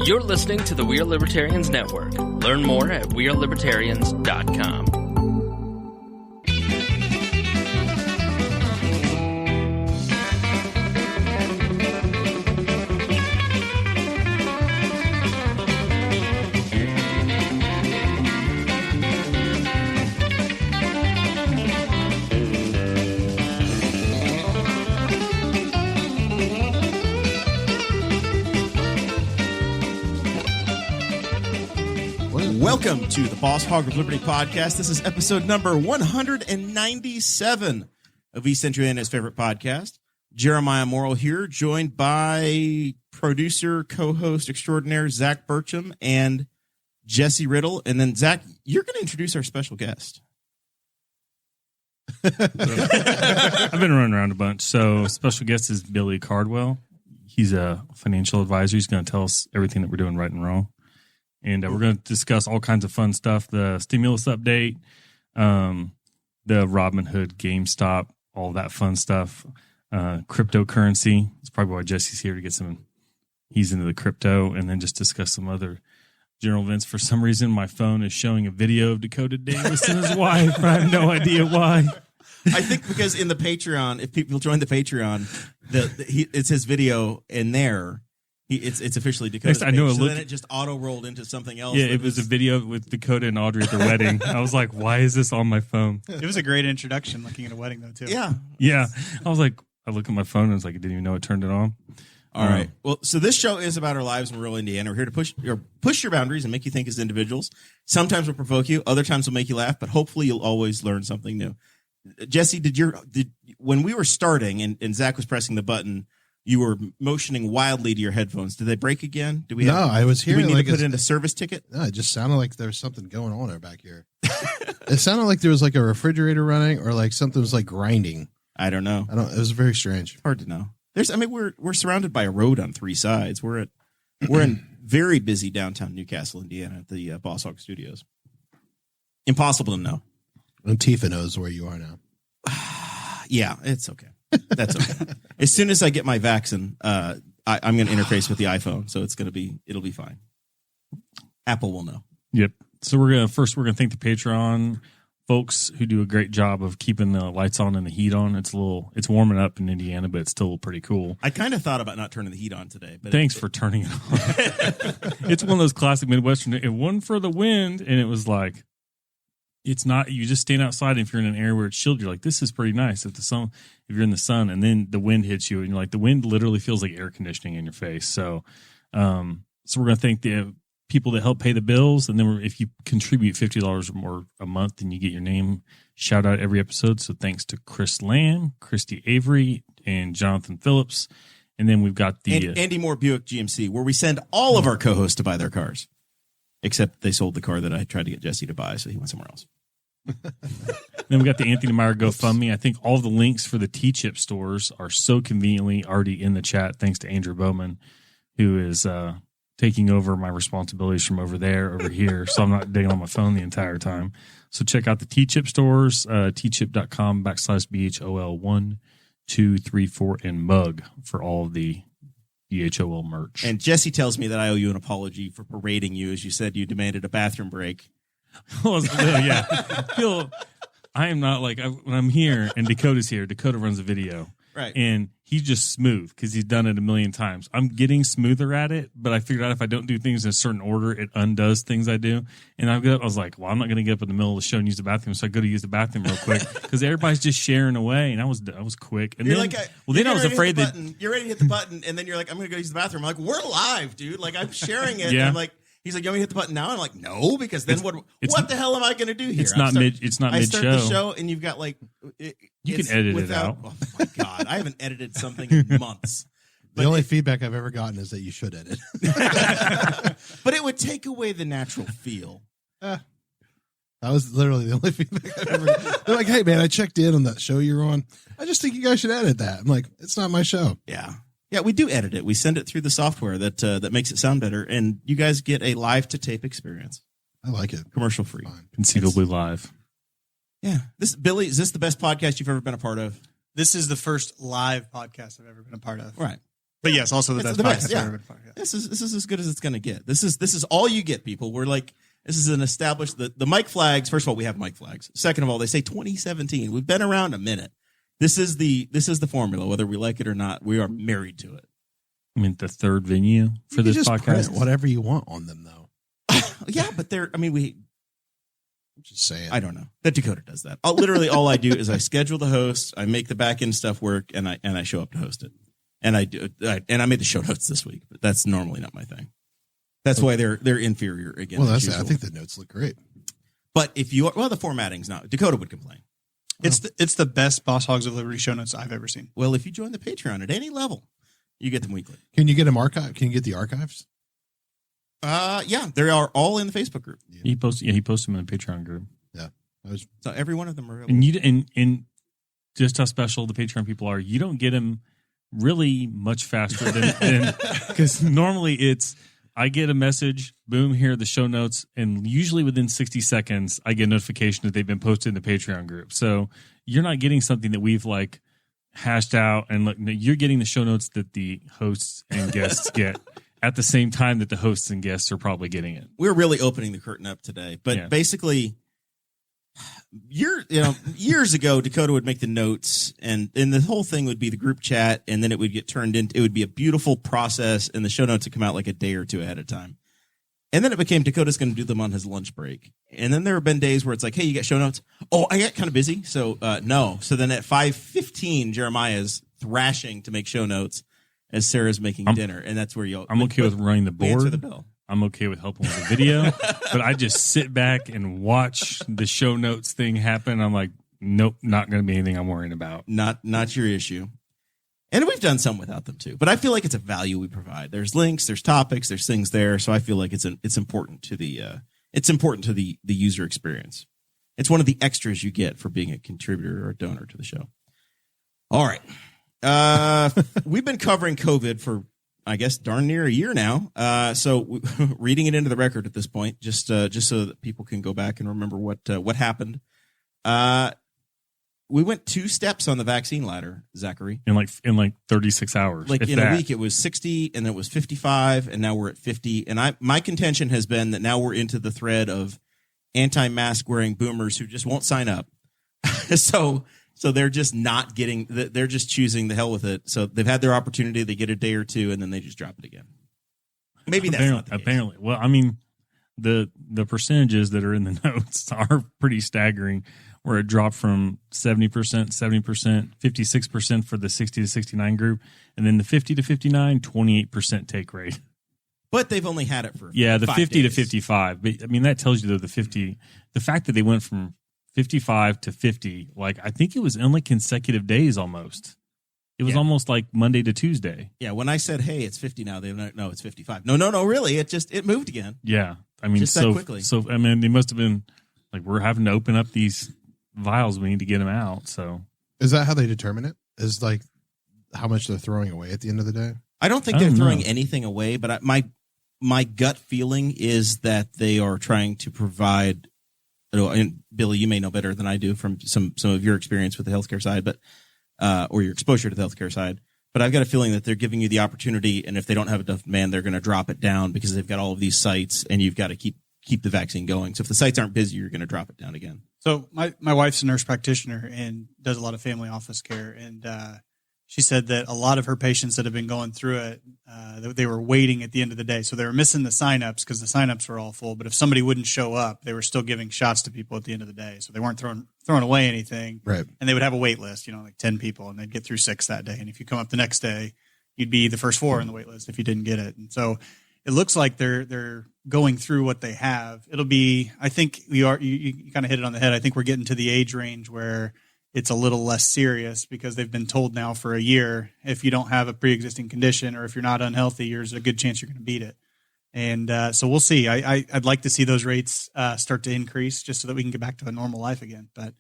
You're listening to the We Are Libertarians Network. Learn more at wearelibertarians.com. Welcome to the Boss Hog of Liberty podcast. This is episode number 197 of East Central Indiana's favorite podcast. Jeremiah Morrell here, joined by producer, co-host extraordinaire Zach Burcham and Jesse Riddle. And then, Zach, you're going to introduce our special guest. I've been running around a bunch. So special guest is Billy Cardwell. He's a financial advisor. He's going to tell us everything that we're doing right and wrong. And we're going to discuss all kinds of fun stuff, the stimulus update, the Robinhood, GameStop, all that fun stuff, cryptocurrency. It's probably why Jesse's here to get he's into the crypto, and then just discuss some other general events. For some reason, my phone is showing a video of Dakota Davis and his wife. I have no idea why. I think because in the Patreon, if people join the Patreon, it's his video in there. It's officially Dakota's page. So then it just auto-rolled into something else. Yeah, it was a video with Dakota and Audrey at their wedding. I was like, why is this on my phone? It was a great introduction looking at a wedding, though, too. Yeah. Yeah. I was like, I look at my phone and I was like, I didn't even know it turned it on. All right. Well, so this show is about our lives in rural Indiana. We're here to push your boundaries and make you think as individuals. Sometimes we'll provoke you. Other times we'll make you laugh, but hopefully you'll always learn something new. Jesse, when we were starting and Zach was pressing the button, you were motioning wildly to your headphones. Did they break again? I was hearing. Do we need to put in a service ticket? No, it just sounded like there was something going on back here. It sounded like there was like a refrigerator running, or like something was like grinding. I don't know. It was very strange. Hard to know. We're surrounded by a road on three sides. We're in very busy downtown Newcastle, Indiana, at the Boss Hog Studios. Impossible to know. Antifa knows where you are now. Yeah, it's okay. That's okay. As soon as I get my vaccine, I'm going to interface with the iPhone, so it'll be fine. Apple will know. Yep. So we're gonna thank the Patreon folks who do a great job of keeping the lights on and the heat on. It's warming up in Indiana, but it's still pretty cool. I kind of thought about not turning the heat on today, but thanks for turning it on. It's one of those classic Midwestern. It wasn't for the wind, and it was like. It's not, you just stand outside, and if you're in an area where it's chilled, you're like, this is pretty nice. If you're in the sun and then the wind hits you and you're like, the wind literally feels like air conditioning in your face. So we're going to thank the people that help pay the bills. And then if you contribute $50 or more a month, then you get your name shout out every episode. So thanks to Chris Lamb, Christy Avery, and Jonathan Phillips. And then we've got the Andy Moore Buick GMC, where we send all of our co-hosts to buy their cars. Except they sold the car that I tried to get Jesse to buy, so he went somewhere else. Then we got the Anthony Meyer GoFundMe. I think all the links for the T-Chip stores are so conveniently already in the chat, thanks to Andrew Bowman, who is taking over my responsibilities from over here, so I'm not digging on my phone the entire time. So check out the T-Chip stores, tchip.com/BHOL1234 and mug for all of the BHOL merch. And Jesse tells me that I owe you an apology for berating you as you said you demanded a bathroom break. Yeah. I am not like, when I'm here and Dakota's here, Dakota runs a video. Right. And he's just smooth because he's done it a million times. I'm getting smoother at it, but I figured out if I don't do things in a certain order, it undoes things I do. And I was like, well, I'm not going to get up in the middle of the show and use the bathroom. So I go to use the bathroom real quick because everybody's just sharing away. And I was quick. And you're then, then I was afraid that you're ready to hit the button. And then you're like, I'm going to go use the bathroom. I'm like, we're live, dude. Like, I'm sharing it. Yeah. And I'm like, he's like, you want me to hit the button now? I'm like, no, because then what the hell am I going to do here? It's not mid show. I start the show and you've got like, you can edit it out. Oh my God. I haven't edited something in months. The only feedback I've ever gotten is that you should edit. But it would take away the natural feel. That was literally the only feedback I've ever. They're like, hey man, I checked in on that show you're on. I just think you guys should edit that. I'm like, it's not my show. Yeah. Yeah, we do edit it. We send it through the software that makes it sound better, and you guys get a live to tape experience. I like it. Commercial free. Conceivably live. Yeah. Billy, is this the best podcast you've ever been a part of? This is the first live podcast I've ever been a part of. Right. But yes, also the It's best the podcast best, yeah. I've ever been. This is as good as it's going to get. This is all you get, people. We're like, this is an established, the mic flags. First of all, we have mic flags. Second of all, they say 2017. We've been around a minute. This is the formula, whether we like it or not. We are married to it. I mean, the third venue for You this just podcast. print whatever you want on them, though. Yeah, but I'm just saying. I don't know. That Dakota does that. Literally all I do is I schedule the host, I make the back end stuff work, and I show up to host it. And I made the show notes this week, but that's normally not my thing. That's why they're inferior again. Well, I think the notes look great. But if the formatting's not, Dakota would complain. It's the best Boss Hogs of Liberty show notes I've ever seen. Well, if you join the Patreon at any level, you get them weekly. Can you get them archived? Can you get the archives? Yeah, they are all in the Facebook group. Yeah. He posts them in the Patreon group. Yeah. So every one of them are available. And just how special the Patreon people are, you don't get them really much faster than because normally it's I get a message, boom, here are the show notes, and usually within 60 seconds I get a notification that they've been posted in the Patreon group. So you're not getting something that we've like hashed out, and look, you're getting the show notes that the hosts and guests get at the same time that the hosts and guests are probably getting it. We're really opening the curtain up today, but basically, years ago, Dakota would make the notes, and the whole thing would be the group chat, and then it would get turned into. It would be a beautiful process, and the show notes would come out like a day or two ahead of time. And then it became Dakota's going to do them on his lunch break. And then there have been days where it's like, hey, you got show notes? Oh, I got kind of busy, so no. So then at 5:15, Jeremiah's thrashing to make show notes as Sarah's making dinner, and that's where I'm okay with running the board. Answer the bell. I'm okay with helping with the video, but I just sit back and watch the show notes thing happen. I'm like, nope, not going to be anything I'm worrying about. Not your issue. And we've done some without them too, but I feel like it's a value we provide. There's links, there's topics, there's things there, so I feel like it's important to the user experience. It's one of the extras you get for being a contributor or a donor to the show. All right, we've been covering COVID for, I guess, darn near a year now. So reading it into the record at this point, just so that people can go back and remember what happened. We went 2 steps on the vaccine ladder, Zachary. In like 36 hours. Like in a week, it was 60, and then it was 55, and now we're at 50. And my contention has been that now we're into the thread of anti-mask wearing boomers who just won't sign up. So they're just not getting. They're just choosing the hell with it. So they've had their opportunity. They get a day or two, and then they just drop it again. Maybe that's not the case. Apparently. Well, I mean, the percentages that are in the notes are pretty staggering. Where it dropped from 70%, 56% for the 60 to 69 group, and then the 50 to 59, 28% take rate. But they've only had it for the 50 days. to 55. But I mean, that tells you though the fact that they went from 55 to 50, like I think it was only consecutive days almost. It was almost like Monday to Tuesday. Yeah, when I said, "Hey, it's 50 now," they no, it's 55. No, really, it moved again. Yeah, I mean, just that quickly. So I mean, they must have been like, we're having to open up these vials, we need to get them out. So is that how they determine it? Is like how much they're throwing away at the end of the day? I don't think they're throwing anything away, but my gut feeling is that they are trying to provide. And Billy, you may know better than I do from some of your experience with the healthcare side, but or your exposure to the healthcare side. But I've got a feeling that they're giving you the opportunity, and if they don't have enough demand, they're going to drop it down because they've got all of these sites, and you've got to keep the vaccine going. So if the sites aren't busy, you're going to drop it down again. So my wife's a nurse practitioner and does a lot of family office care. And she said that a lot of her patients that have been going through it, they were waiting at the end of the day. So they were missing the signups because the signups were all full. But if somebody wouldn't show up, they were still giving shots to people at the end of the day. So they weren't throwing away anything. Right. And they would have a wait list, like 10 people, and they'd get through 6 that day. And if you come up the next day, you'd be the first 4 in the wait list if you didn't get it. And so it looks like they're going through what they have. It'll be, I think you kind of hit it on the head. I think we're getting to the age range where it's a little less serious because they've been told now for a year, if you don't have a pre-existing condition or if you're not unhealthy, there's a good chance you're going to beat it. And so we'll see. I'd like to see those rates start to increase just so that we can get back to a normal life again. But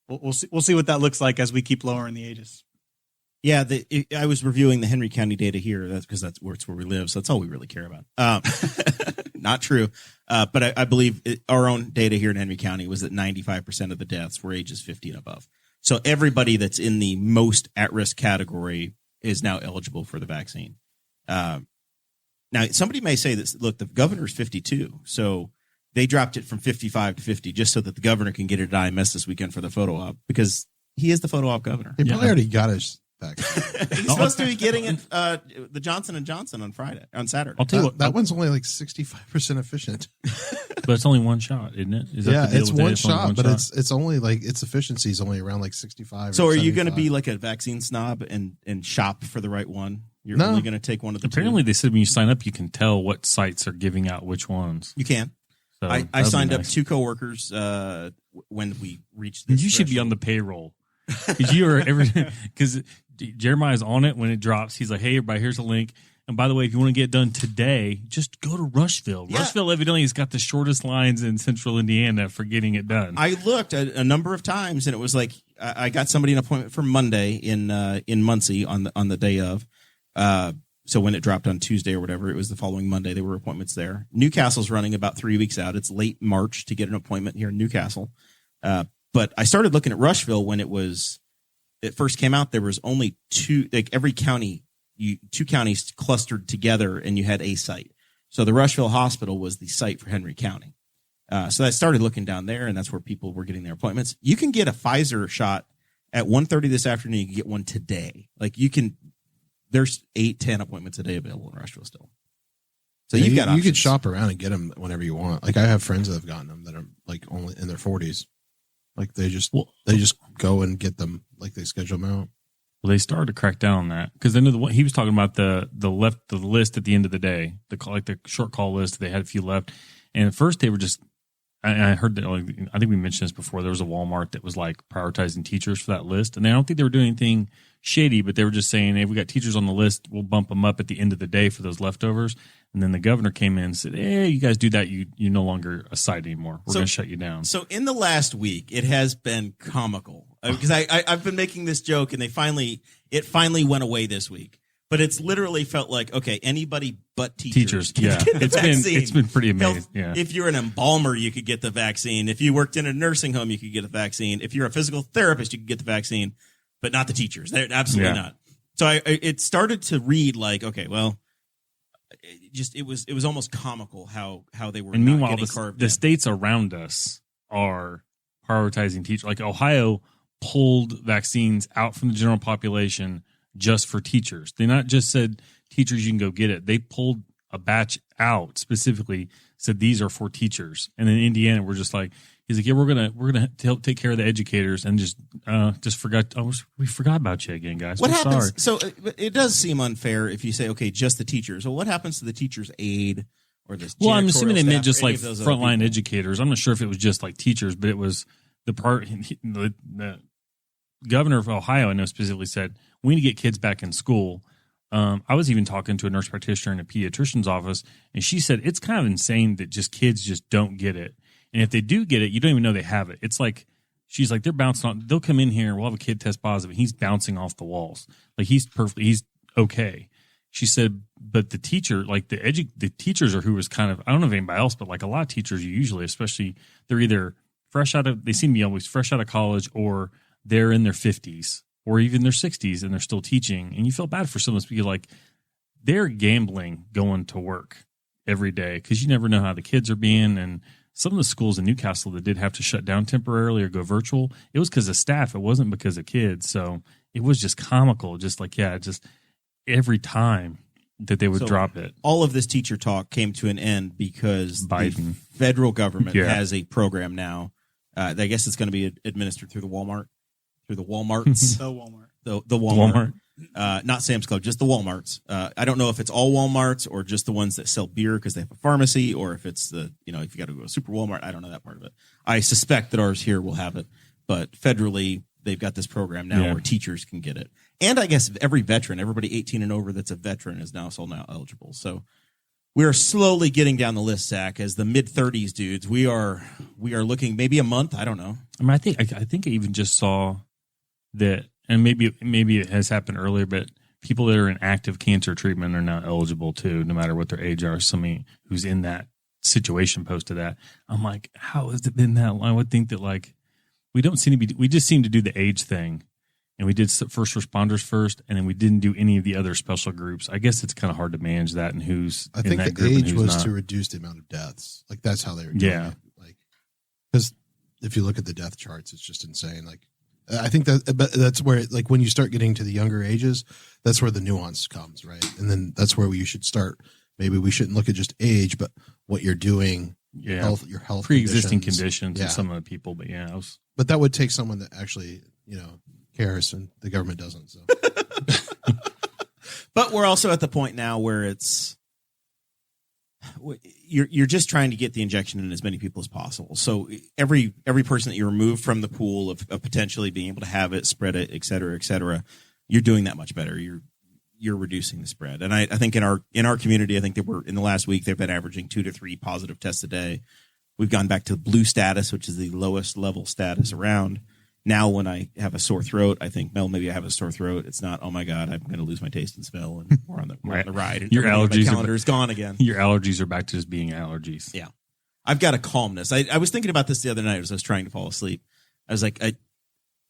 we'll see what that looks like as we keep lowering the ages. Yeah, I was reviewing the Henry County data here. That's because that's where we live, so that's all we really care about. Not true, but I believe our own data here in Henry County was that 95% of the deaths were ages 50 and above. So everybody that's in the most at-risk category is now eligible for the vaccine. Now, somebody may say this, look, the governor's 52, so they dropped it from 55 to 50 just so that the governor can get it at IMS this weekend for the photo op, because he is the photo op governor. He probably already got his back. He's supposed to be getting it, the Johnson & Johnson on Saturday. I'll tell you what, that one's only like 65% efficient. but it's only one shot, isn't it? Is Yeah, the deal it's with it? one Only shot, but shot? it's only like its efficiency is only around like 65. So or are you going to 75. be like a vaccine snob and shop for the right one? You're No. only going to take one of the Apparently, two? they said when you sign up, you can tell what sites are giving out which ones. You can. So I that'd be signed up nice. 2 coworkers when we reached this You should be on the payroll because you are because Jeremiah's on it when it drops. He's like, "Hey, everybody, here's a link." And by the way, if you want to get done today, just go to Rushville. Yeah. Rushville evidently has got the shortest lines in Central Indiana for getting it done. I looked a number of times, and it was like I got somebody an appointment for Monday in Muncie on the day of. So when it dropped on Tuesday or whatever, it was the following Monday. There were appointments there. Newcastle's running about 3 weeks out. It's late March to get an appointment here in Newcastle. But I started looking at Rushville when it first came out. There was only 2, like every county, 2 counties clustered together, and you had a site. So the Rushville Hospital was the site for Henry County. So I started looking down there, and that's where people were getting their appointments. You can get a Pfizer shot at 1:30 this afternoon. You can get one today. Like there's 8-10 appointments a day available in Rushville still. So Yeah, you've got you could options. shop around and get them whenever you want. Like I have friends that have gotten them that are like only in their 40s. Like they just go and get them. Like they schedule them out. Well, they started to crack down on that because I know he was talking about the list at the end of the day, the short call list. They had a few left, and at first they were just. I heard that. I think we mentioned this before. There was a Walmart that was like prioritizing teachers for that list, and I don't think they were doing anything shady, but they were just saying, "Hey, we got teachers on the list. We'll bump them up at the end of the day for those leftovers." And then the governor came in and said, "Hey, you guys do that. You're no longer a site anymore. We're going to shut you down." So in the last week, it has been comical because I've been making this joke, and it finally went away this week. But it's literally felt like, okay, anybody but teachers can yeah, get the vaccine. it's been pretty amazing. Yeah, If you're an embalmer, you could get the vaccine. If you worked in a nursing home, you could get the vaccine. If you're a physical therapist, you could get the vaccine, but not the teachers. They're absolutely not. So it started to read like, okay, well, it was almost comical how they were. And not meanwhile, getting carved the in. states around us are prioritizing teachers. Like Ohio pulled vaccines out from the general population just for teachers. They not just said teachers, you can go get it. They pulled a batch out specifically, said these are for teachers. And in Indiana, we're just like, he's like, yeah, we're gonna help take care of the educators, and just forgot. We forgot about you again, guys. What We're happens? sorry. So it does seem unfair if you say, okay, just the teachers. Well, what happens to the teacher's aide or this? Well, I'm assuming they janitorial meant staff just or any like of those other frontline people? educators. I'm not sure if it was just like teachers, but it was the governor of Ohio, I know, specifically said, we need to get kids back in school. I was even talking to a nurse practitioner in a pediatrician's office, and she said it's kind of insane that kids just don't get it. And if they do get it, you don't even know they have it. It's like, she's like, they're bouncing on, they'll come in here, we'll have a kid test positive, and he's bouncing off the walls. Like he's okay. She said, but the teacher, like the teachers are who was kind of, I don't know if anybody else, but like a lot of teachers, usually, especially, they're either they seem to be always fresh out of college, or they're in their 50s or even their 60s and they're still teaching. And you feel bad for some of those people. Like they're gambling going to work every day because you never know how the kids are being. And some of the schools in Newcastle that did have to shut down temporarily or go virtual, it was because of staff. It wasn't because of kids. So it was just comical. Just like, just every time that they would drop it. All of this teacher talk came to an end because Biden. the federal government has a program now. I guess it's going to be administered through the Walmarts. The Walmart. The Walmart. Not Sam's Club, just the Walmarts. I don't know if it's all Walmarts or just the ones that sell beer because they have a pharmacy, or if it's if you got to go to Super Walmart. I don't know that part of it. I suspect that ours here will have it, but federally they've got this program now where teachers can get it. And I guess everybody 18 and over that's a veteran is now eligible. So we are slowly getting down the list, Zach, as the mid-30s dudes. We are looking maybe a month. I don't know. I mean, I think I even just saw that, and maybe it has happened earlier, but people that are in active cancer treatment are now eligible too, no matter what their age are. Somebody who's in that situation posted that. I'm like, how has it been that long? I would think that like we just seem to do the age thing, and we did first responders first, and then we didn't do any of the other special groups. I guess it's kind of hard to manage that and who's I in think that the group and age who's was not. to reduce the amount of deaths. Like that's how they were doing Yeah. it. Like, because if you look at the death charts, it's just insane. Like, I think that's where, like, when you start getting to the younger ages, that's where the nuance comes, right? And then that's where you should start. Maybe we shouldn't look at just age, but what you're doing, Yeah. your health, Pre-existing conditions Yeah. of some of the people, but yeah, But that would take someone that actually, cares, and the government doesn't. So, But we're also at the point now where you're just trying to get the injection in as many people as possible. So every person that you remove from the pool of potentially being able to have it, spread it, et cetera, you're doing that much better. You're reducing the spread. And I think in our community, I think that we're in the last week, they've been averaging 2 to 3 positive tests a day. We've gone back to blue status, which is the lowest level status around. Now, when I have a sore throat, I think, Mel, maybe I have a sore throat. It's not, oh my God, I'm going to lose my taste and smell, and we're on the ride. And Your allergies my calendar is gone again. your allergies are back to just being allergies. Yeah. I've got a calmness. I was thinking about this the other night as I was trying to fall asleep. I was like,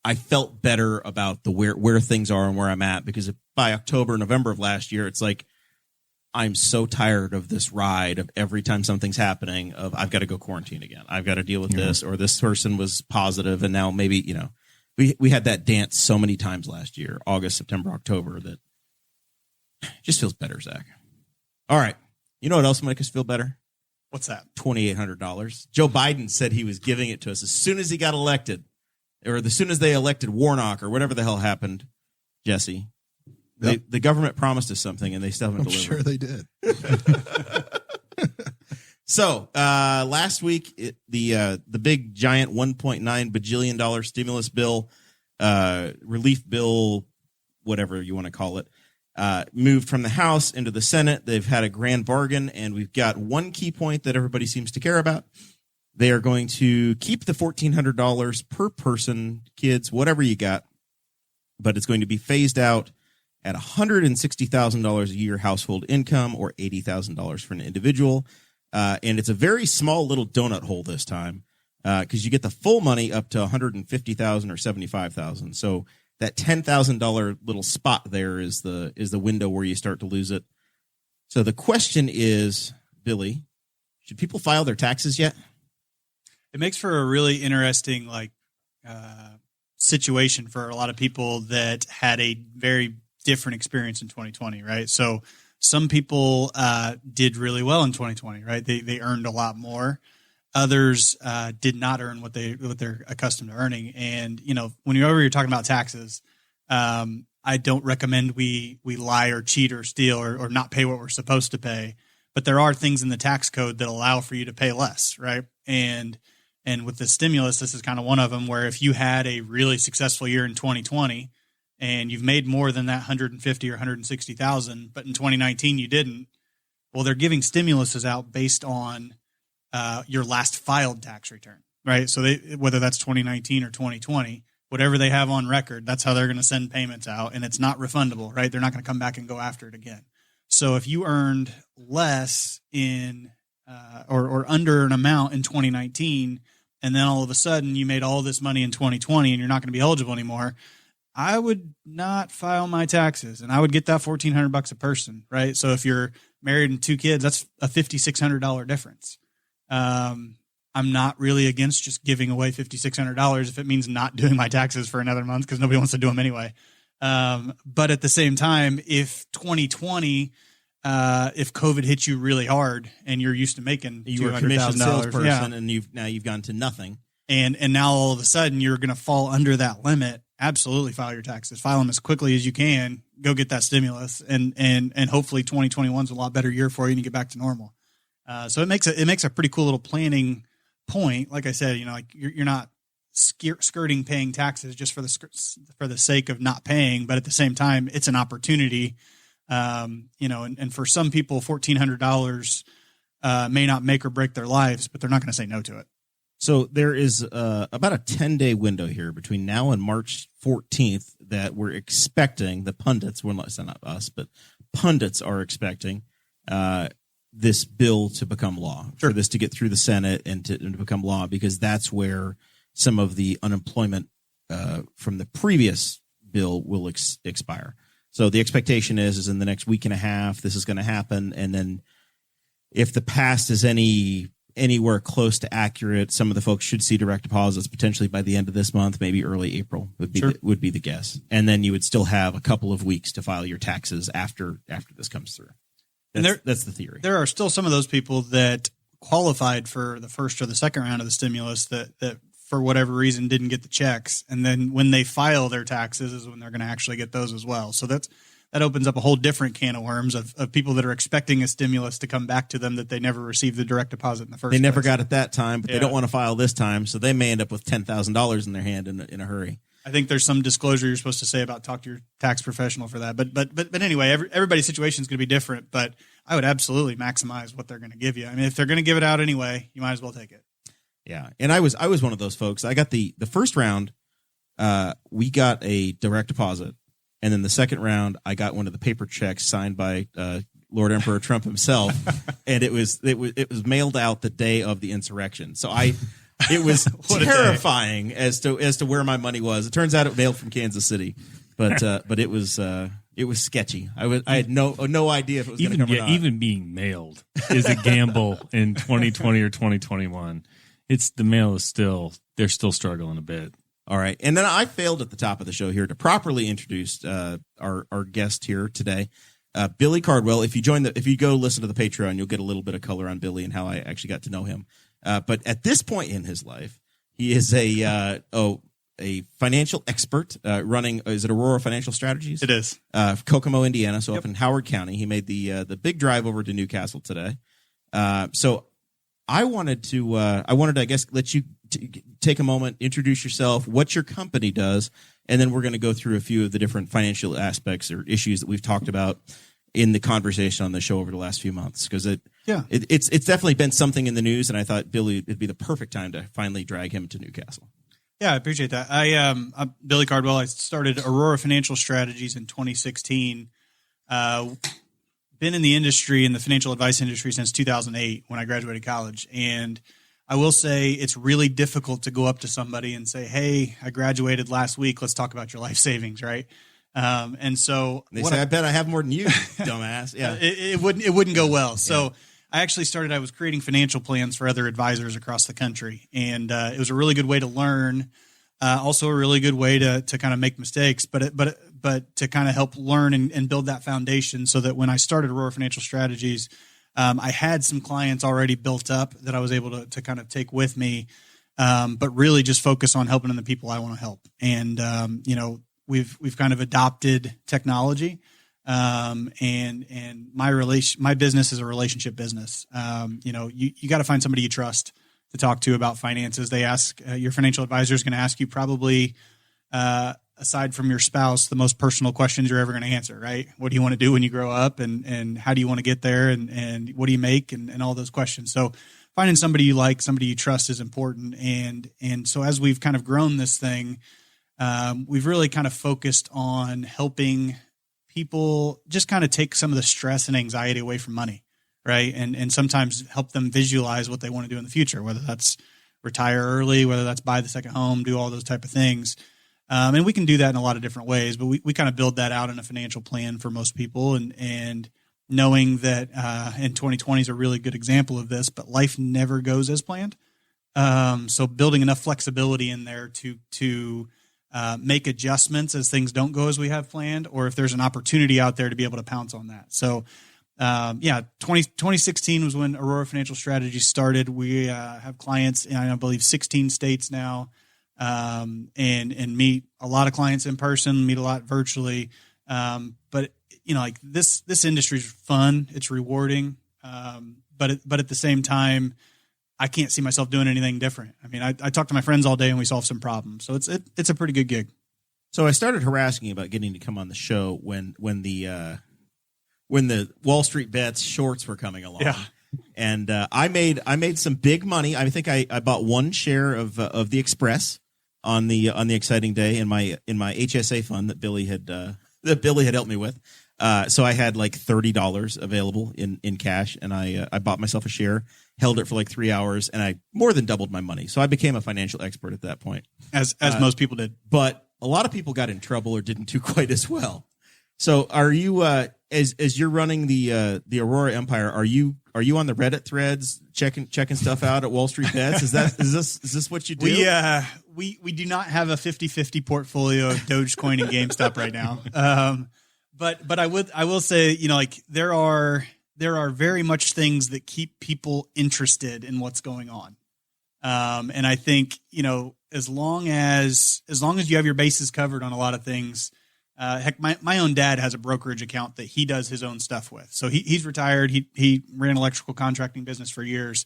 I felt better about the where things are and where I'm at, because by October, November of last year, it's like, I'm so tired of this ride of every time something's happening of I've got to go quarantine again. I've got to deal with this, or this person was positive. And now maybe, we had that dance so many times last year, August, September, October, that just feels better, Zach. All right. You know what else will make us feel better? What's that? $2,800. Joe Biden said he was giving it to us as soon as he got elected, or as soon as they elected Warnock or whatever the hell happened, Jesse. Yep. The government promised us something, and they still haven't I'm delivered. sure they did. So last week, the big giant $1.9 bajillion stimulus bill, relief bill, whatever you want to call it, moved from the House into the Senate. They've had a grand bargain, and we've got one key point that everybody seems to care about. They are going to keep the $1,400 per person, kids, whatever you got, but it's going to be phased out at $160,000 a year household income, or $80,000 for an individual. And it's a very small little donut hole this time, because you get the full money up to $150,000 or $75,000. So that $10,000 little spot there is the window where you start to lose it. So the question is, Billy, should people file their taxes yet? It makes for a really interesting situation for a lot of people that had a very different experience in 2020, right? So some people did really well in 2020, right? They earned a lot more. Others did not earn what they're accustomed to earning. And whenever you're talking about taxes, I don't recommend we lie or cheat or steal or not pay what we're supposed to pay. But there are things in the tax code that allow for you to pay less, right? And with the stimulus, this is kind of one of them, where if you had a really successful year in 2020 and you've made more than that 150 or 160,000, but in 2019 you didn't, well, they're giving stimuluses out based on your last filed tax return, right? So whether that's 2019 or 2020, whatever they have on record, that's how they're going to send payments out, and it's not refundable, right? They're not going to come back and go after it again. So if you earned less in or under an amount in 2019, and then all of a sudden you made all this money in 2020 and you're not going to be eligible anymore, I would not file my taxes, and I would get that $1,400 a person, right? So if you're married and 2 kids, that's a $5,600 difference. I'm not really against just giving away $5,600 if it means not doing my taxes for another month, because nobody wants to do them anyway. But at the same time, if 2020, if COVID hit you really hard and you're used to making $200,000, you were a commissioned salesperson, and you've gone to nothing, and now all of a sudden you're going to fall under that limit, absolutely file your taxes. File them as quickly as you can. Go get that stimulus, and hopefully 2021 is a lot better year for you and you get back to normal. So it makes a pretty cool little planning point. Like I said, like you're not skirting paying taxes just for the sake of not paying, but at the same time, it's an opportunity. And for some people, $1,400 may not make or break their lives, but they're not going to say no to it. So there is about a 10-day window here between now and March 14th that we're expecting the pundits, well, not us, but pundits are expecting this bill to become law, for this to get through the Senate and to become law, because that's where some of the unemployment from the previous bill will expire. So the expectation is in the next week and a half, this is going to happen. And then if the past is anywhere close to accurate, some of the folks should see direct deposits potentially by the end of this month, maybe early April would be the guess. And then you would still have a couple of weeks to file your taxes after this comes through. That's the theory. There are still some of those people that qualified for the first or the second round of the stimulus that for whatever reason didn't get the checks. And then when they file their taxes is when they're going to actually get those as well. So that opens up a whole different can of worms of people that are expecting a stimulus to come back to them that they never received the direct deposit in the first place. They never got it that time, but they don't want to file this time. So they may end up with $10,000 in their hand in a hurry. I think there's some disclosure you're supposed to say about talk to your tax professional for that. But anyway, everybody's situation is going to be different. But I would absolutely maximize what they're going to give you. I mean, if they're going to give it out anyway, you might as well take it. Yeah, and I was one of those folks. I got the first round. We got a direct deposit, and then the second round, I got one of the paper checks signed by Lord Emperor Trump himself, and it was mailed out the day of the insurrection. So it was terrifying as to where my money was. It turns out it mailed from Kansas City, but it was sketchy. I had no idea if it was going to come or not. Even being mailed is a gamble in 2020 or 2021. The mail is they're still struggling a bit. All right, and then I failed at the top of the show here to properly introduce our guest here today, Billy Cardwell. If you go listen to the Patreon, you'll get a little bit of color on Billy and how I actually got to know him. But at this point in his life, he is a financial expert running. Is it Aurora Financial Strategies? It is Kokomo, Indiana. So up in Howard County, he made the big drive over to Newcastle today. So I wanted to I guess let you take a moment, introduce yourself, what your company does, and then we're going to go through a few of the different financial aspects or issues that we've talked about in the conversation on the show over the last few months, because it's definitely been something in the news, and I thought Billy, it'd be the perfect time to finally drag him to Newcastle. Yeah, I appreciate that. I'm Billy Cardwell. I started Aurora Financial Strategies in 2016. Been in the industry, in the financial advice industry, since 2008 when I graduated college. And I will say it's really difficult to go up to somebody and say, hey, I graduated last week. Let's talk about your life savings, right? And so they say, I bet I have more than you, dumbass. Yeah, it wouldn't go well. So I was creating financial plans for other advisors across the country. And it was a really good way to learn. Also a really good way to kind of make mistakes, but to kind of help learn and build that foundation so that when I started Aurora Financial Strategies, I had some clients already built up that I was able to kind of take with me, but really just focus on helping the people I want to help. And, we've kind of adopted technology, and my business is a relationship business. You got to find somebody you trust to talk to about finances. They ask your financial advisor is going to ask you probably, aside from your spouse, the most personal questions you're ever going to answer, right? What do you want to do when you grow up, and how do you want to get there, and what do you make, and all those questions. So finding somebody you like, somebody you trust is important. And so as we've kind of grown this thing, we've really kind of focused on helping people just kind of take some of the stress and anxiety away from money. Right. And sometimes help them visualize what they want to do in the future, whether that's retire early, whether that's buy the second home, do all those type of things. And we can do that in a lot of different ways, but we kind of build that out in a financial plan for most people. And knowing that, and 2020 is a really good example of this, but life never goes as planned. So building enough flexibility in there to make adjustments as things don't go as we have planned, or if there's an opportunity out there to be able to pounce on that. So, 2016 was when Aurora Financial Strategies started. We have clients in, I believe, 16 states now, and meet a lot of clients in person, meet a lot virtually. But this industry is fun. It's rewarding. But at the same time, I can't see myself doing anything different. I mean, I talk to my friends all day and we solve some problems. So it's a pretty good gig. So I started harassing you about getting to come on the show when the Wall Street Bets shorts were coming along. Yeah. And I made some big money. I think I bought one share of the Express on the exciting day in my HSA fund that Billy had helped me with. So I had like $30 available in cash, and I bought myself a share, held it for like 3 hours, and I more than doubled my money. So I became a financial expert at that point, as most people did. But a lot of people got in trouble or didn't do quite as well. So are you as you're running the Aurora Empire, are you on the Reddit threads checking stuff out at Wall Street Bets? Is this what you do? We do not have a 50-50 portfolio of Dogecoin and GameStop right now. But I will say, like there are very much things that keep people interested in what's going on. And I think, as long as you have your bases covered on a lot of things, heck, my own dad has a brokerage account that he does his own stuff with. So he's retired. He ran electrical contracting business for years.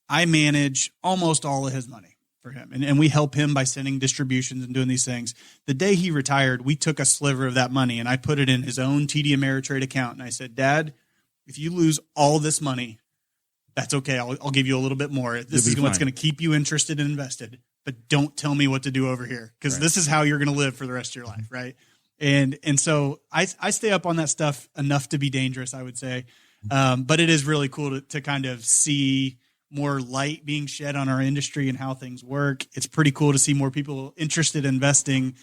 I manage almost all of his money for him. And we help him by sending distributions and doing these things. The day he retired, we took a sliver of that money and I put it in his own TD Ameritrade account. And I said, Dad, if you lose all this money, that's okay. I'll give you a little bit more. This is what's going to keep you interested and invested. But don't tell me what to do over here because this is how you're going to live for the rest of your life, right? And so I stay up on that stuff enough to be dangerous, I would say. But it is really cool to kind of see more light being shed on our industry and how things work. It's pretty cool to see more people interested in investing.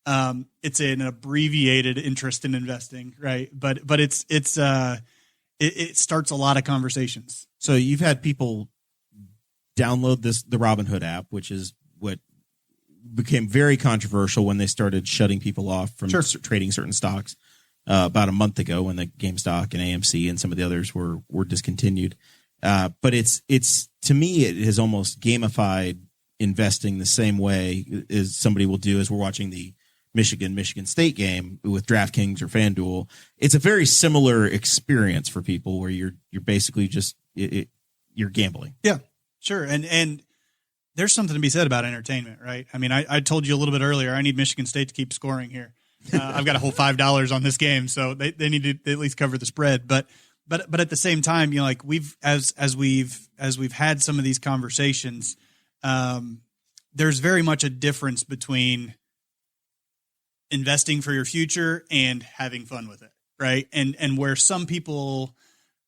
It's an abbreviated interest in investing, right? But it starts a lot of conversations. So you've had people download the Robinhood app, which is what became very controversial when they started shutting people off from trading certain stocks about a month ago when the GameStop and AMC and some of the others were discontinued. But it's to me, it has almost gamified investing the same way as somebody will do as we're watching the Michigan State game with DraftKings or FanDuel. It's a very similar experience for people where you're basically just you're gambling. Yeah, sure. And there's something to be said about entertainment, right? I mean, I told you a little bit earlier, I need Michigan State to keep scoring here. I've got a whole $5 on this game, so they need to at least cover the spread. But at the same time, like we've had some of these conversations, there's very much a difference between investing for your future and having fun with it, right? And where some people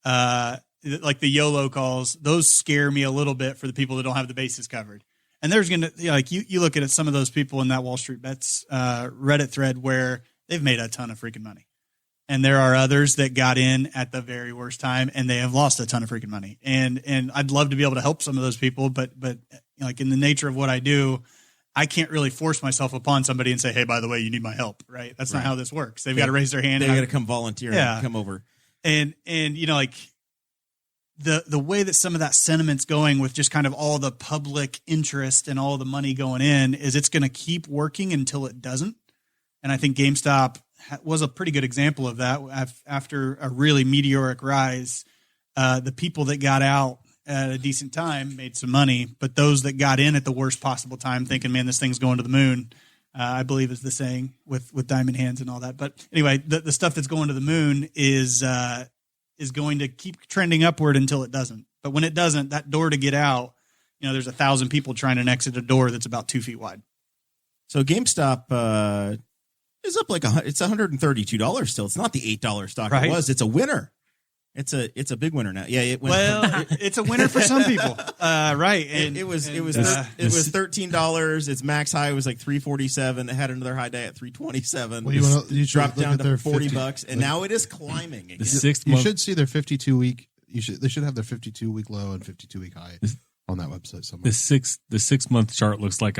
like the YOLO calls, those scare me a little bit for the people that don't have the bases covered. And there's going to, you look at some of those people in that Wall Street Bets Reddit thread where they've made a ton of freaking money. And there are others that got in at the very worst time and they have lost a ton of freaking money. And I'd love to be able to help some of those people, but like in the nature of what I do, I can't really force myself upon somebody and say, hey, by the way, you need my help, right? That's not how this works. They've got to raise their hand. They've got to come volunteer and come over. And like the way that some of that sentiment's going with just kind of all the public interest and all the money going in is it's going to keep working until it doesn't. And I think GameStop was a pretty good example of that. After a really meteoric rise, the people that got out at a decent time made some money, but those that got in at the worst possible time thinking, man, this thing's going to the moon, I believe is the saying with diamond hands and all that. But anyway, the stuff that's going to the moon is going to keep trending upward until it doesn't. But when it doesn't, that door to get out, there's 1,000 people trying to exit a door that's about 2 feet wide. So GameStop is up it's $132 still. It's not the $8 stock it was. It's a winner. It's a big winner now. Yeah, it went. Well, it's a winner for some people, right? And it was $13. Its max high was like $347. It had another high day at $327. Well, you dropped down to $40, and now it is climbing again. You should see their 52-week. They should have their 52-week low and 52-week high on that website somewhere. The 6 month chart looks like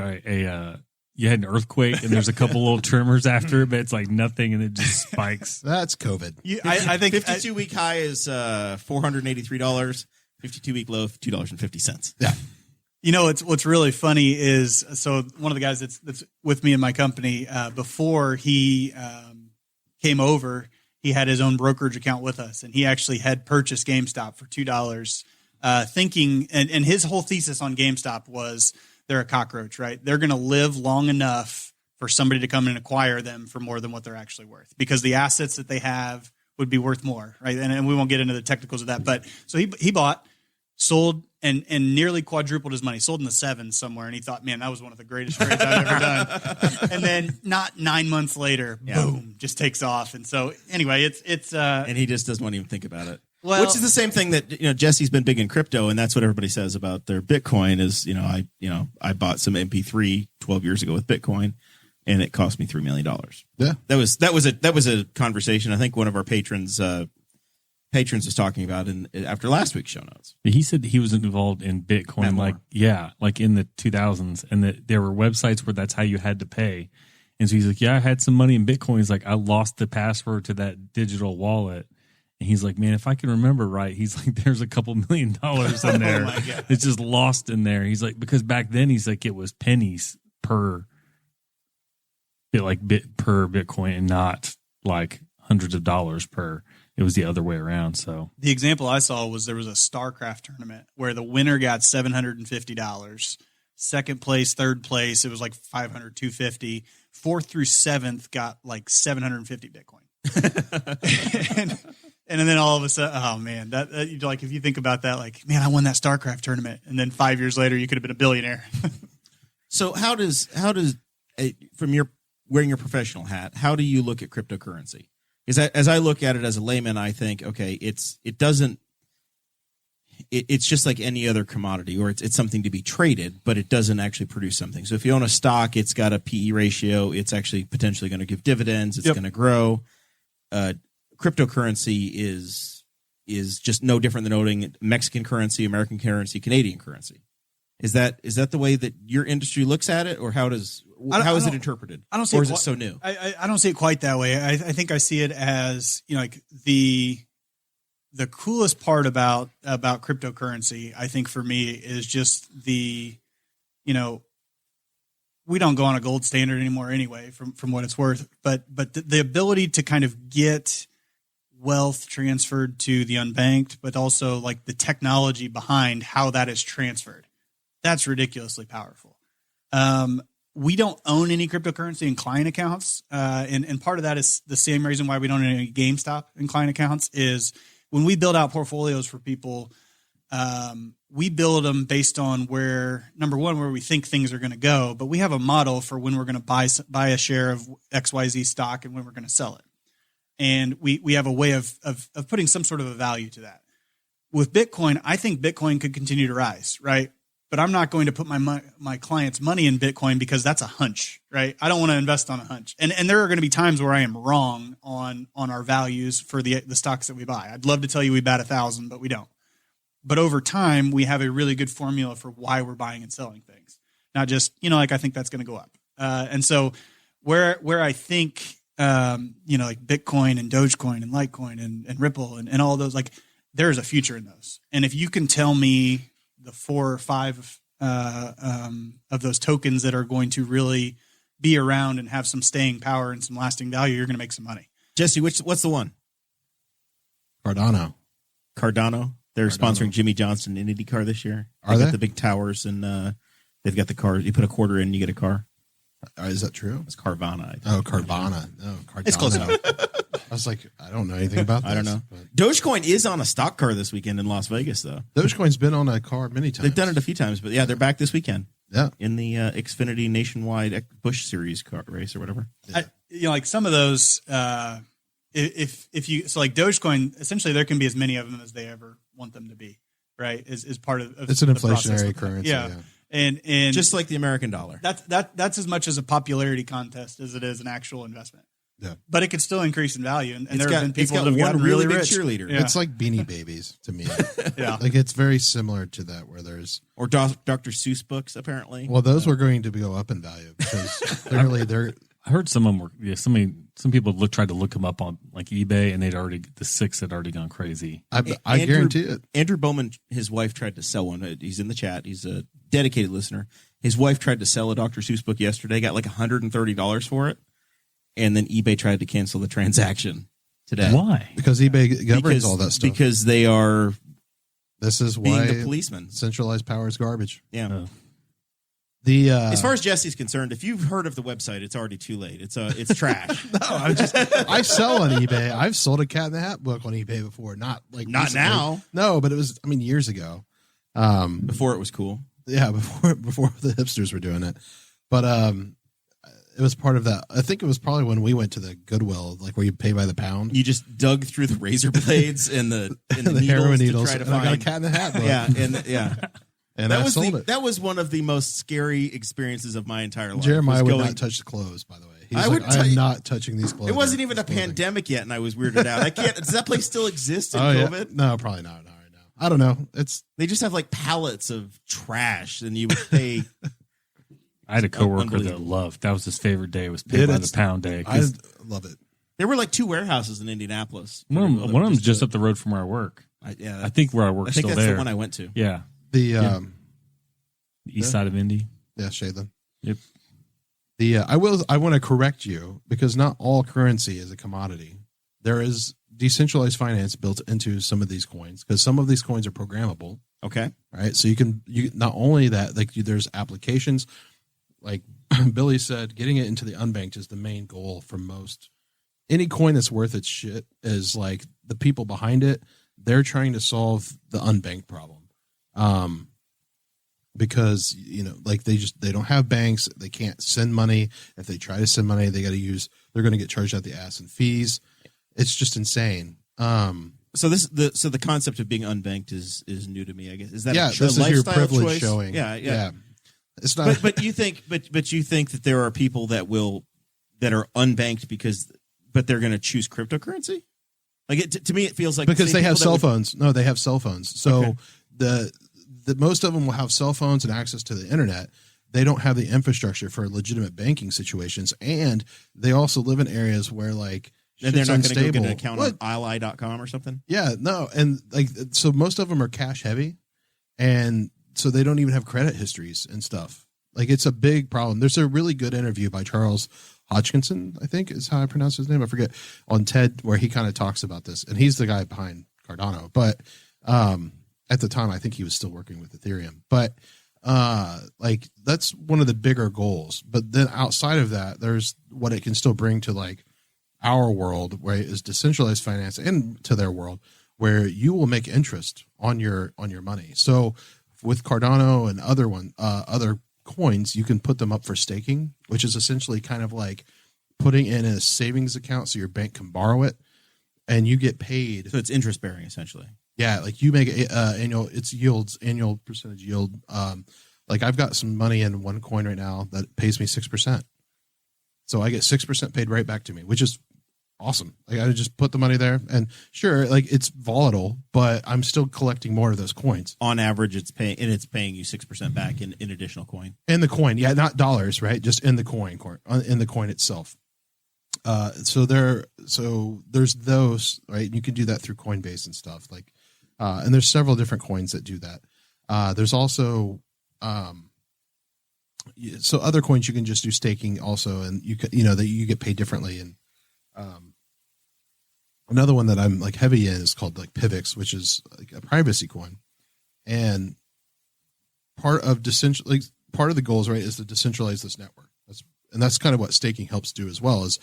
you had an earthquake and there's a couple little tremors after it, but it's like nothing and it just spikes. That's COVID. I think 52-week high is $483. 52-week low, $2.50. Yeah. What's really funny is, so one of the guys that's with me in my company, before he came over, he had his own brokerage account with us, and he actually had purchased GameStop for $2, thinking, and his whole thesis on GameStop was they're a cockroach, right? They're going to live long enough for somebody to come and acquire them for more than what they're actually worth, because the assets that they have would be worth more, right? And we won't get into the technicals of that, but so he bought, sold, and nearly quadrupled his money. Sold in the 7s somewhere, and he thought, man, that was one of the greatest trades I've ever done. And then not 9 months later, boom, just takes off. And so anyway, it's and he just doesn't want to even think about it. Well, which is the same thing that Jesse's been big in crypto, and that's what everybody says about their Bitcoin is I bought some MP3 12 years ago with Bitcoin, and it cost me $3 million. Yeah. That was a conversation I think one of our patrons was talking about after last week's show notes. He said he was involved in Bitcoin, like in the 2000s, and that there were websites where that's how you had to pay. And so he's like, yeah, I had some money in Bitcoin. He's like, I lost the password to that digital wallet. And he's like, man, if I can remember right, he's like, there's a couple $1 million in there. It's just lost in there. He's like, because back then he's like, it was pennies per Bitcoin and not like hundreds of dollars per. It was the other way around. So the example I saw was there was a StarCraft tournament where the winner got $750. Second place, third place, it was like $500, $250. Fourth through seventh got like 750 Bitcoin. and then all of a sudden, oh man, that like if you think about that, like, man, I won that StarCraft tournament, and then 5 years later, you could have been a billionaire. So how does from your wearing your professional hat, how do you look at cryptocurrency? Because as I look at it as a layman, I think, okay, it's just like any other commodity, or it's something to be traded, but it doesn't actually produce something. So if you own a stock, it's got a PE ratio. It's actually potentially going to give dividends. It's going to grow. Cryptocurrency is just no different than owning Mexican currency, American currency, Canadian currency. Is that the way that your industry looks at it, or how is it interpreted? I don't see. Or is it so new? I don't see it quite that way. I think I see it as, like the coolest part about cryptocurrency, I think for me, is just we don't go on a gold standard anymore anyway, from what it's worth, but the ability to kind of get wealth transferred to the unbanked, but also like the technology behind how that is transferred. That's ridiculously powerful. We don't own any cryptocurrency in client accounts. And part of that is the same reason why we don't own any GameStop in client accounts is when we build out portfolios for people, we build them based on where we think things are going to go, but we have a model for when we're going to buy a share of XYZ stock and when we're going to sell it. And we have a way of putting some sort of a value to that. With Bitcoin, I think Bitcoin could continue to rise, right? But I'm not going to put my clients' money in Bitcoin because that's a hunch, right? I don't want to invest on a hunch. And there are going to be times where I am wrong on our values for the stocks that we buy. I'd love to tell you we bat 1,000, but we don't. But over time, we have a really good formula for why we're buying and selling things. Not just, I think that's going to go up. And so where I think, like Bitcoin and Dogecoin and Litecoin and Ripple and all those, like there is a future in those. And if you can tell me the 4 or 5 of those tokens that are going to really be around and have some staying power and some lasting value, you're going to make some money. Jesse, what's the one? Cardano. They're sponsoring Jimmy Johnson in IndyCar this year. Are they? Got the big towers, and they've got the cars. You put a quarter in, you get a car. Is that true? It's Carvana. Carvana. No, Cardano. It's close enough. I was like, I don't know anything about this. I don't know. Dogecoin is on a stock car this weekend in Las Vegas, though. Dogecoin's been on a car many times. They've done it a few times, but yeah, they're back this weekend. Yeah, in the Xfinity Nationwide Busch Series car race or whatever. Yeah. Like some of those, if you like Dogecoin, essentially there can be as many of them as they ever want them to be. Right? Is part of it's an inflationary currency. Yeah. And just like the American dollar. That's as much as a popularity contest as it is an actual investment. Yeah. But it could still increase in value. And there have been people that have one gotten really really big rich. cheerleader. Yeah. It's like Beanie Babies to me. Yeah. Like it's very similar to that where there's or Dr. Seuss books apparently. Well, those were going to go up in value because they're I heard some of them were some people tried to look them up on like eBay and the 6 had already gone crazy. I guarantee it. Andrew Bowman, his wife tried to sell one. He's in the chat. He's a dedicated listener. His wife tried to sell a Dr. Seuss book yesterday, got like $130 for it, and then eBay tried to cancel the transaction today. Why? Because eBay governs all that stuff. Because they are. This is being why the policeman. Centralized power is garbage. Yeah. As far as Jesse's concerned, if you've heard of the website, it's already too late. It's trash. No, I sell on eBay. I've sold a Cat in the Hat book on eBay before. Not recently. Now. No, but it was years ago. Before it was cool. Yeah, before the hipsters were doing it. But it was part of that. I think it was probably when we went to the Goodwill, like where you pay by the pound. You just dug through the razor blades and the heroin needles to try to and I got a find Cat in the Hat book. Yeah, And I sold it. That was one of the most scary experiences of my entire life. Jeremiah would not touch the clothes, by the way. I'm not touching these clothes. It wasn't even a pandemic yet, and I was weirded out. I can't. Does that place still exist in COVID? Yeah. No, probably not. I don't know. They just have like pallets of trash, and you would pay. I had a coworker that loved. That was his favorite day. Was paid by the pound day. I love it. There were like 2 warehouses in Indianapolis. One of them's just up the road from where I work. I think where I work. I think that's the one I went to. Yeah, the east side of Indy. Yeah, Shaylin. Yep. I want to correct you because not all currency is a commodity. There is decentralized finance built into some of these coins because some of these coins are programmable. Okay. Right. So you not only that, like there's applications like Billy said, getting it into the unbanked is the main goal for most. Any coin that's worth its shit is like the people behind it. They're trying to solve the unbanked problem. Because, like they don't have banks. They can't send money. If they try to send money, they're going to get charged out the ass in fees. It's just insane. So the concept of being unbanked is new to me, I guess. Is that this is your privilege choice? showing. Yeah. It's not. But you think that there are people that are unbanked but they're going to choose cryptocurrency? Like to me, it feels like because they have cell phones. No, they have cell phones. So the most of them will have cell phones and access to the internet. They don't have the infrastructure for legitimate banking situations, and they also live in areas where like. And they're not going to go get an account on ally.com or something? Yeah, no. And like, so most of them are cash heavy. And so they don't even have credit histories and stuff. Like it's a big problem. There's a really good interview by Charles Hodgkinson, I think is how I pronounce his name. I forget, on TED where he kind of talks about this. And he's the guy behind Cardano. But at the time, I think he was still working with Ethereum. But like that's one of the bigger goals. But then outside of that, there's what it can still bring to like, our world where it is decentralized finance and to their world where you will make interest on your money. So with Cardano and other coins, you can put them up for staking, which is essentially kind of like putting in a savings account so your bank can borrow it and you get paid. So it's interest bearing essentially. Yeah. Like you make annual percentage yield. Like I've got some money in one coin right now that pays me 6%. So I get 6% paid right back to me, which is awesome. Like I just put the money there and sure, like it's volatile, but I'm still collecting more of those coins. On average, it's paying you 6% back in additional coin. In the coin. Yeah. Not dollars, right? Just in the coin itself. So there's those, right? You can do that through Coinbase and stuff like, and there's several different coins that do that. There's also, so other coins you can just do staking also, and that you get paid differently. And another one that I'm like heavy in is called like Pivx, which is like a privacy coin. And part of the goals, right, is to decentralize this network. That's kind of what staking helps do as well. Is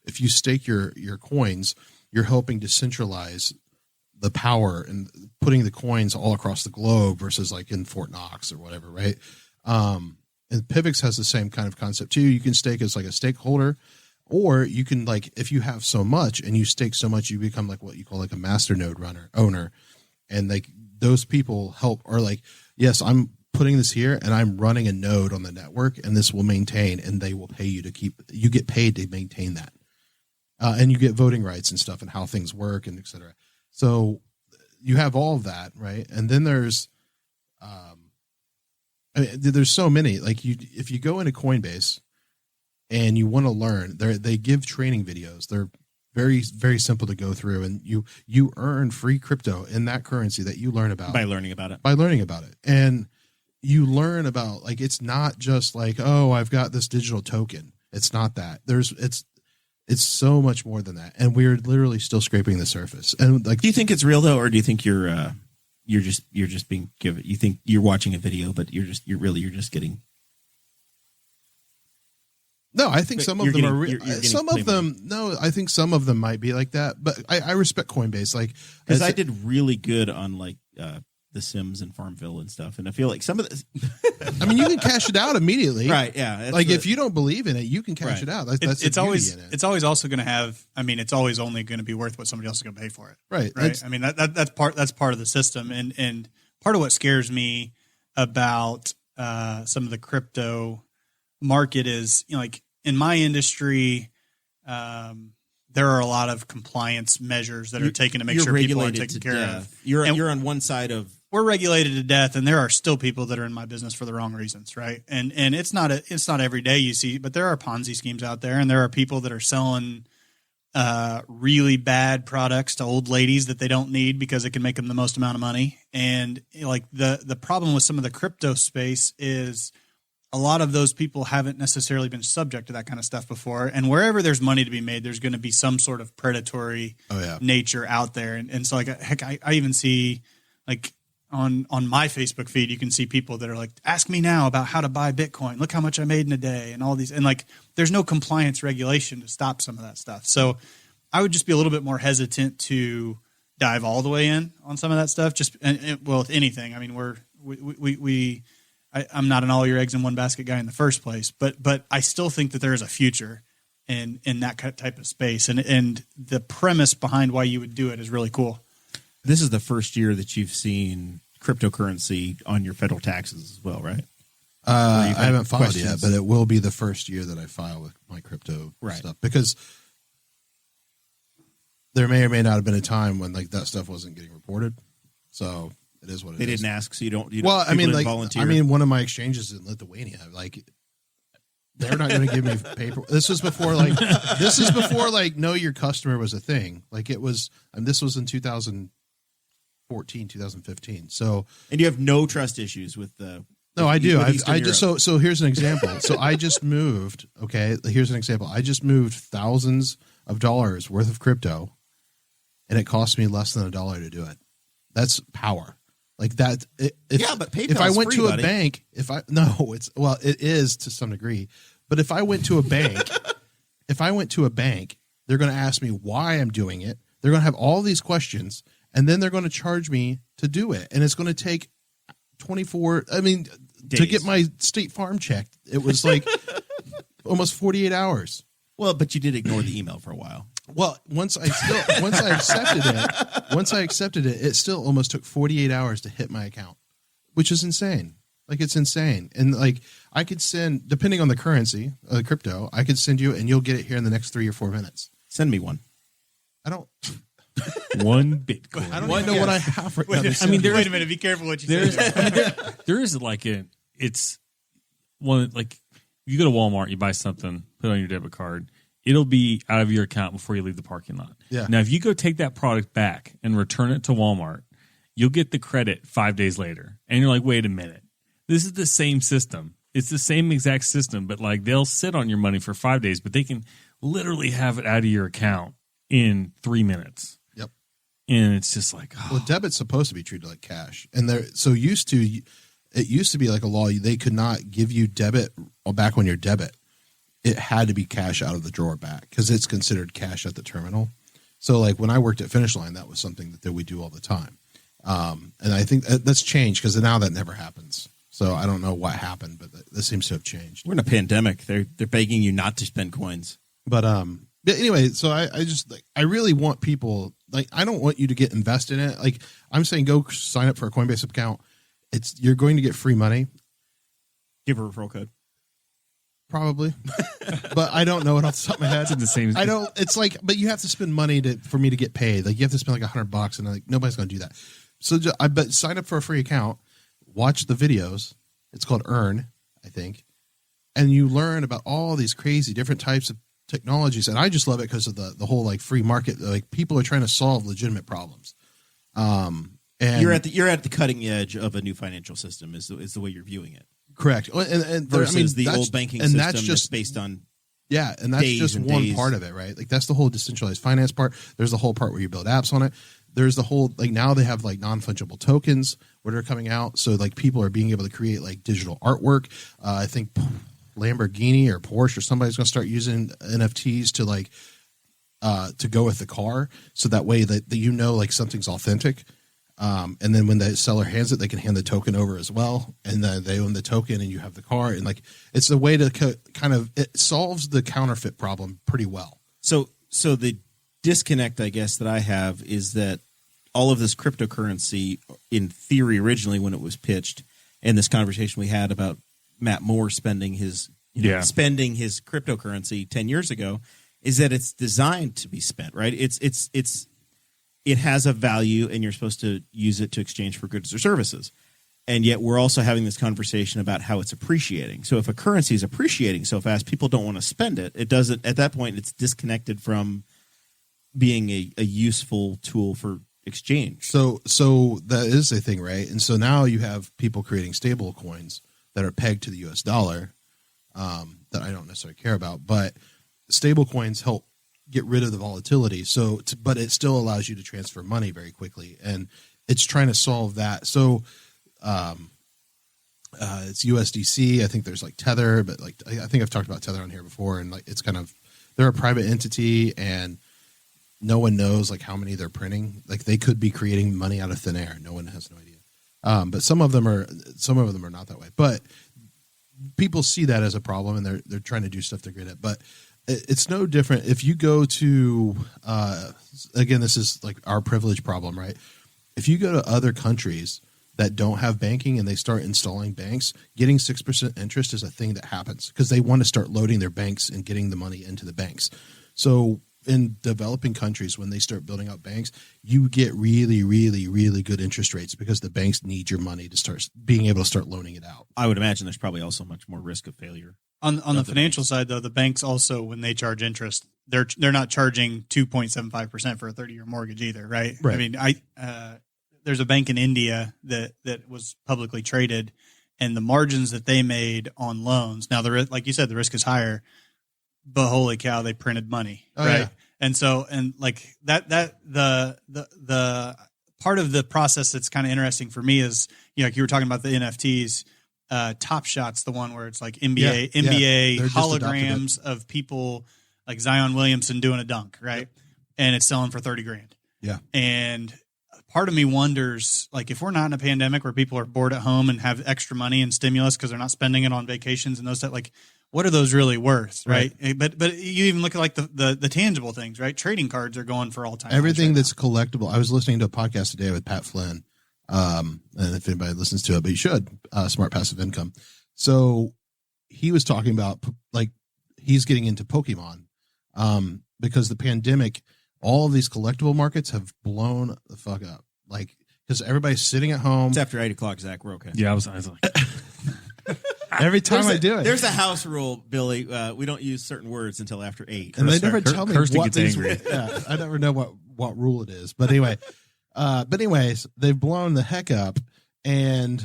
if you stake your coins, you're helping decentralize the power and putting the coins all across the globe versus like in Fort Knox or whatever, right? And Pivx has the same kind of concept too. You can stake as like a stakeholder, or you can like, if you have so much and you stake so much, you become like what you call like a masternode owner. And like those people help, or like, yes, I'm putting this here and I'm running a node on the network and this will maintain, and they will pay you you get paid to maintain that. And you get voting rights and stuff and how things work and et cetera. So you have all of that, right? And then there's so many. Like if you go into Coinbase and you want to learn, they give training videos. They're very, very simple to go through, and you earn free crypto in that currency that you learn about by learning about it. And you learn about, like, it's not just like, oh, I've got this digital token. It's not that. It's so much more than that, and we're literally still scraping the surface. And like, do you think it's real though, or do you think you're just being given? You think you're watching a video, but you're just getting. No, I think some of them are real. Some of them, no, I think some of them might be like that. But I respect Coinbase, like, because I did really good on like The Sims and Farmville and stuff, and I feel like some of this. I mean, you can cash it out immediately, right? Yeah, like if you don't believe in it, you can cash it out. It's always also going to have. I mean, it's always only going to be worth what somebody else is going to pay for it, right? I mean, that's part of the system, and part of what scares me about some of the crypto market is, like in my industry, there are a lot of compliance measures that are taken to make sure people are taken care of. You're on one side of. We're regulated to death, and there are still people that are in my business for the wrong reasons, right? And it's not every day you see, but there are Ponzi schemes out there, and there are people that are selling really bad products to old ladies that they don't need because it can make them the most amount of money. And like the problem with some of the crypto space is a lot of those people haven't necessarily been subject to that kind of stuff before. And wherever there's money to be made, there's going to be some sort of predatory nature out there. And so like, heck, I even see like on my Facebook feed, you can see people that are like, ask me now about how to buy Bitcoin. Look how much I made in a day and all these. And like, there's no compliance regulation to stop some of that stuff. So I would just be a little bit more hesitant to dive all the way in on some of that stuff. Well, with anything, I mean, I'm not an all your eggs in one basket guy in the first place, but I still think that there is a future in that type of space. And the premise behind why you would do it is really cool. This is the first year that you've seen cryptocurrency on your federal taxes as well, right? I haven't filed yet, but it will be the first year that I file with my crypto stuff, because there may or may not have been a time when like that stuff wasn't getting reported. So it is what it is. They didn't ask, so you don't. Well, I mean, volunteer. One of my exchanges in Lithuania, like they're not going to give me paper. This is before like know your customer was a thing. Like it was, and this was in 2014, 2015. So, and you have no trust issues with the. No, I do. So here's an example. So I just moved. Okay, here's an example. I just moved thousands of dollars worth of crypto, and it cost me less than $1 to do it. That's power. Like that. But PayPal's if I went free, to a buddy. bank, it is to some degree. But if I went to a bank, they're going to ask me why I'm doing it. They're going to have all these questions, and then they're going to charge me to do it, and it's going to take 24. I mean, days. To get my State Farm check, it was like almost 48 hours. Well, but you did ignore the email for a while. Well, once I accepted it, it still almost took 48 hours to hit my account, which is insane. Like it's insane. And like I could send, depending on the currency, crypto, I could send you and you'll get it here in the next 3 or 4 minutes. Send me one. I don't. One Bitcoin. I don't even know what I have right now. Wait a minute. Be careful what you say. There is like it's one, like you go to Walmart, you buy something, put it on your debit card. It'll be out of your account before you leave the parking lot. Yeah. Now, if you go take that product back and return it to Walmart, you'll get the credit 5 days later. And you're like, wait a minute. This is the same system. It's the same exact system, but like they'll sit on your money for 5 days, but they can literally have it out of your account in 3 minutes. Yep. And it's just like, oh. Well, debit's supposed to be treated like cash. And it used to be like a law. They could not give you debit back on your debit. It had to be cash out of the drawer back because it's considered cash at the terminal. So like when I worked at Finish Line, that was something that we do all the time. And I think that's changed because now that never happens. So I don't know what happened, but that seems to have changed. We're in a pandemic. They're begging you not to spend coins. But anyway, so I just like, I really want people, like, I don't want you to get invested in it. Like I'm saying, go sign up for a Coinbase account. You're going to get free money. Give a referral code. Probably, but I don't know it off the top of my head. It's the same. I don't. It's like, but you have to spend money for me to get paid. Like you have to spend like $100, and like nobody's going to do that. So I bet sign up for a free account, watch the videos. It's called Earn, I think, and you learn about all these crazy different types of technologies. And I just love it because of the whole like free market. Like people are trying to solve legitimate problems. And you're at the cutting edge of a new financial system. Is the way you're viewing it. Correct. And versus the old banking system that's based on and that's just one part of it, right? Like that's the whole decentralized finance part. There's the whole part where you build apps on it. There's the whole, like now they have like non-fungible tokens where they're coming out. So like people are being able to create like digital artwork. I think Lamborghini or Porsche or somebody's going to start using NFTs to like to go with the car. So that way that you know like something's authentic. And then when the seller hands it, they can hand the token over as well. And then they own the token and you have the car. And like, it's a way to kind of, it solves the counterfeit problem pretty well. So the disconnect, I guess, that I have is that all of this cryptocurrency, in theory, originally when it was pitched, and this conversation we had about Matt Moore spending his cryptocurrency 10 years ago, is that it's designed to be spent, right? It has a value, and you're supposed to use it to exchange for goods or services. And yet we're also having this conversation about how it's appreciating. So if a currency is appreciating so fast, people don't want to spend it. It doesn't, at that point, it's disconnected from being a useful tool for exchange. So that is a thing, right? And so now you have people creating stable coins that are pegged to the US dollar that I don't necessarily care about, but stable coins help get rid of the volatility. But it still allows you to transfer money very quickly. And it's trying to solve that. So, it's USDC. I think there's like Tether, but like I think I've talked about Tether on here before, and like it's kind of, they're a private entity, and no one knows like how many they're printing. Like they could be creating money out of thin air. No one has no idea. But some of them are not that way. But people see that as a problem, and they're trying to do stuff they're good at. But it's no different if you go to again, this is like our privilege problem, right? If you go to other countries that don't have banking and they start installing banks, getting 6% interest is a thing that happens because they want to start loading their banks and getting the money into the banks. So in developing countries, when they start building out banks, you get really, really, really good interest rates because the banks need your money to start being able to start loaning it out. I would imagine there's probably also much more risk of failure. On the financial side, though, the banks also, when they charge interest, they're not charging 2.75% for a 30-year mortgage either, right? I mean, there's a bank in India that was publicly traded, and the margins that they made on loans. Now, like you said, the risk is higher, but holy cow, they printed money, right? Yeah. And so, and like the part of the process that's kind of interesting for me is, like you were talking about the NFTs. Top Shot's the one where it's like NBA holograms of people like Zion Williamson doing a dunk, right? Yep. And it's selling for $30,000. Yeah, and part of me wonders, like, if we're not in a pandemic where people are bored at home and have extra money and stimulus because they're not spending it on vacations and those stuff, like, what are those really worth, right? But you even look at like the tangible things, right? Trading cards are going for all time. Everything that's collectible. I was listening to a podcast today with Pat Flynn, and if anybody listens to it, but you should, Smart Passive Income. So he was talking about like he's getting into Pokemon because the pandemic, all of these collectible markets have blown the fuck up. Like, because everybody's sitting at home. It's after 8 o'clock, Zach. We're okay. Yeah, I was like, every time I do it. There's a house rule, Billy. We don't use certain words until after 8. And they never tell me Kirsty what gets angry. Yeah, I never know what rule it is. But anyway, anyways, they've blown the heck up. And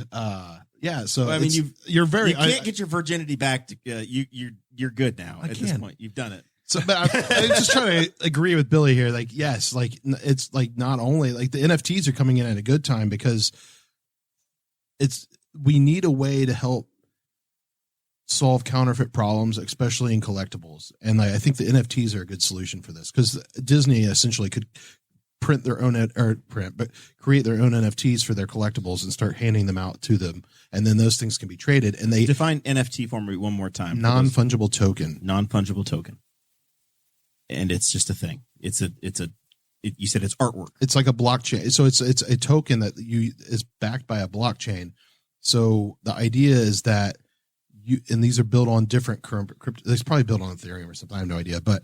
yeah, so well, I mean, you can't get your virginity back. You're good now at this point. You've done it. So, but I'm just trying to agree with Billy here. Like, yes, like it's like not only like the NFTs are coming in at a good time because we need a way to help solve counterfeit problems, especially in collectibles. And I think the NFTs are a good solution for this because Disney essentially could create their own NFTs for their collectibles and start handing them out to them. And then those things can be traded. And they define NFT for me one more time. Non-fungible token. Non-fungible token. And it's just a thing. You said it's artwork. It's like a blockchain. So it's a token that is backed by a blockchain. So the idea is that and these are built on different crypto. It's probably built on Ethereum or something. I have no idea. But,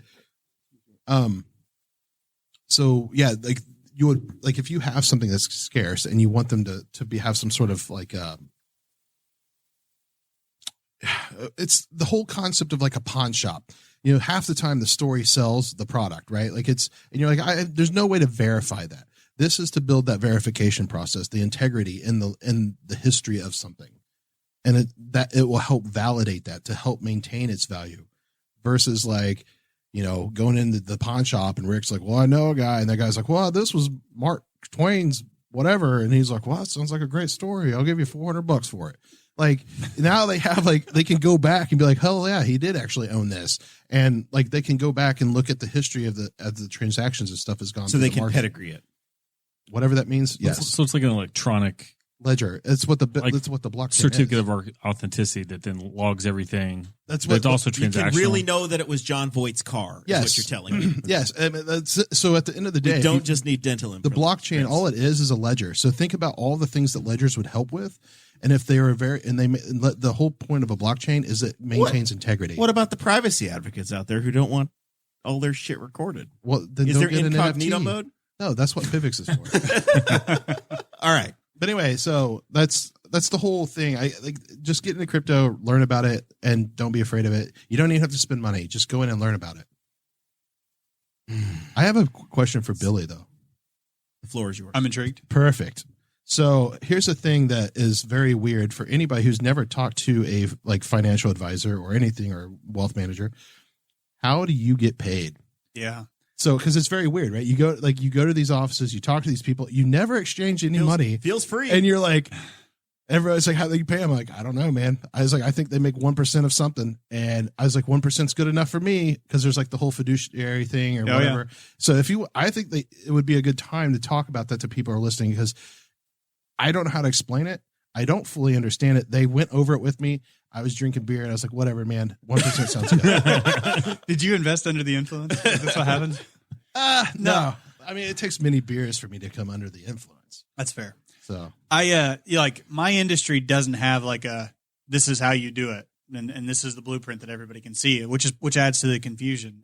so yeah, like you would, like if you have something that's scarce and you want them to have some sort of like, it's the whole concept of like a pawn shop. You know, half the time the story sells the product, right? Like and you're like, there's no way to verify that. This is to build that verification process, the integrity in the history of something. And it will help validate that to help maintain its value versus like, you know, going into the pawn shop and Rick's like, well, I know a guy. And that guy's like, well, this was Mark Twain's whatever. And he's like, well, that sounds like a great story. I'll give you $400 for it. Like now they have like, they can go back and be like, hell yeah, he did actually own this. And like, they can go back and look at the history of the transactions and stuff has gone. So they can pedigree it. Whatever that means. Yes. So it's like an electronic ledger. It's what the blockchain certificate is. of authenticity that then logs everything. That's what it's also transactional. You can really know that it was John Voight's car. Yes, is what you're telling me. Yes, I mean, so at the end of the day, we don't just need dental. The blockchain, all it is a ledger. So think about all the things that ledgers would help with, And if they are the whole point of a blockchain is it maintains integrity. What about the privacy advocates out there who don't want all their shit recorded? Well, then Is don't there get an incognito NFT. mode? No, that's what Pivx is for. All right. But anyway, so that's the whole thing. I like just get into crypto, learn about it, and don't be afraid of it. You don't even have to spend money. Just go in and learn about it. I have a question for Billy, though. The floor is yours. I'm intrigued. Perfect. So here's a thing that is very weird for anybody who's never talked to a like financial advisor or anything or wealth manager. How do you get paid? Yeah. So, because it's very weird, right? You go to these offices, you talk to these people, you never exchange any money. Feels free. And you're like, everybody's like, how do you pay? I'm like, I don't know, man. I was like, I think they make 1% of something. And I was like, 1%'s good enough for me because there's like the whole fiduciary thing or whatever. Yeah. So I think it would be a good time to talk about that to people who are listening because I don't know how to explain it. I don't fully understand it. They went over it with me. I was drinking beer and I was like, whatever, man. 1% sounds good. Did you invest under the influence? Is this what happened? No. I mean, it takes many beers for me to come under the influence. That's fair. So like my industry doesn't have like this is how you do it. And this is the blueprint that everybody can see, which adds to the confusion.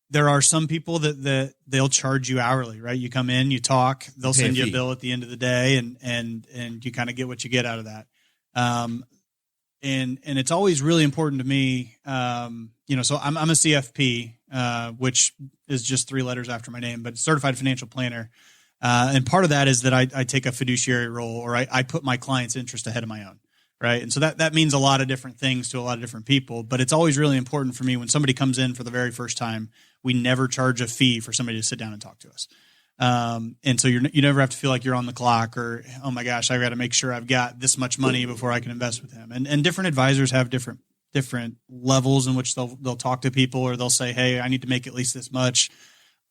There are some people that they'll charge you hourly, right? You come in, you talk, they'll send you a bill at the end of the day and you kind of get what you get out of that. And it's always really important to me. So I'm a CFP, which is just 3 letters after my name, but certified financial planner. And part of that is that I take a fiduciary role or I put my client's interest ahead of my own. Right. And so that means a lot of different things to a lot of different people, but it's always really important for me when somebody comes in for the very first time, we never charge a fee for somebody to sit down and talk to us. And so you never have to feel like you're on the clock or, oh my gosh, I've got to make sure I've got this much money before I can invest with him. And different advisors have different levels in which they'll talk to people or they'll say, hey, I need to make at least this much.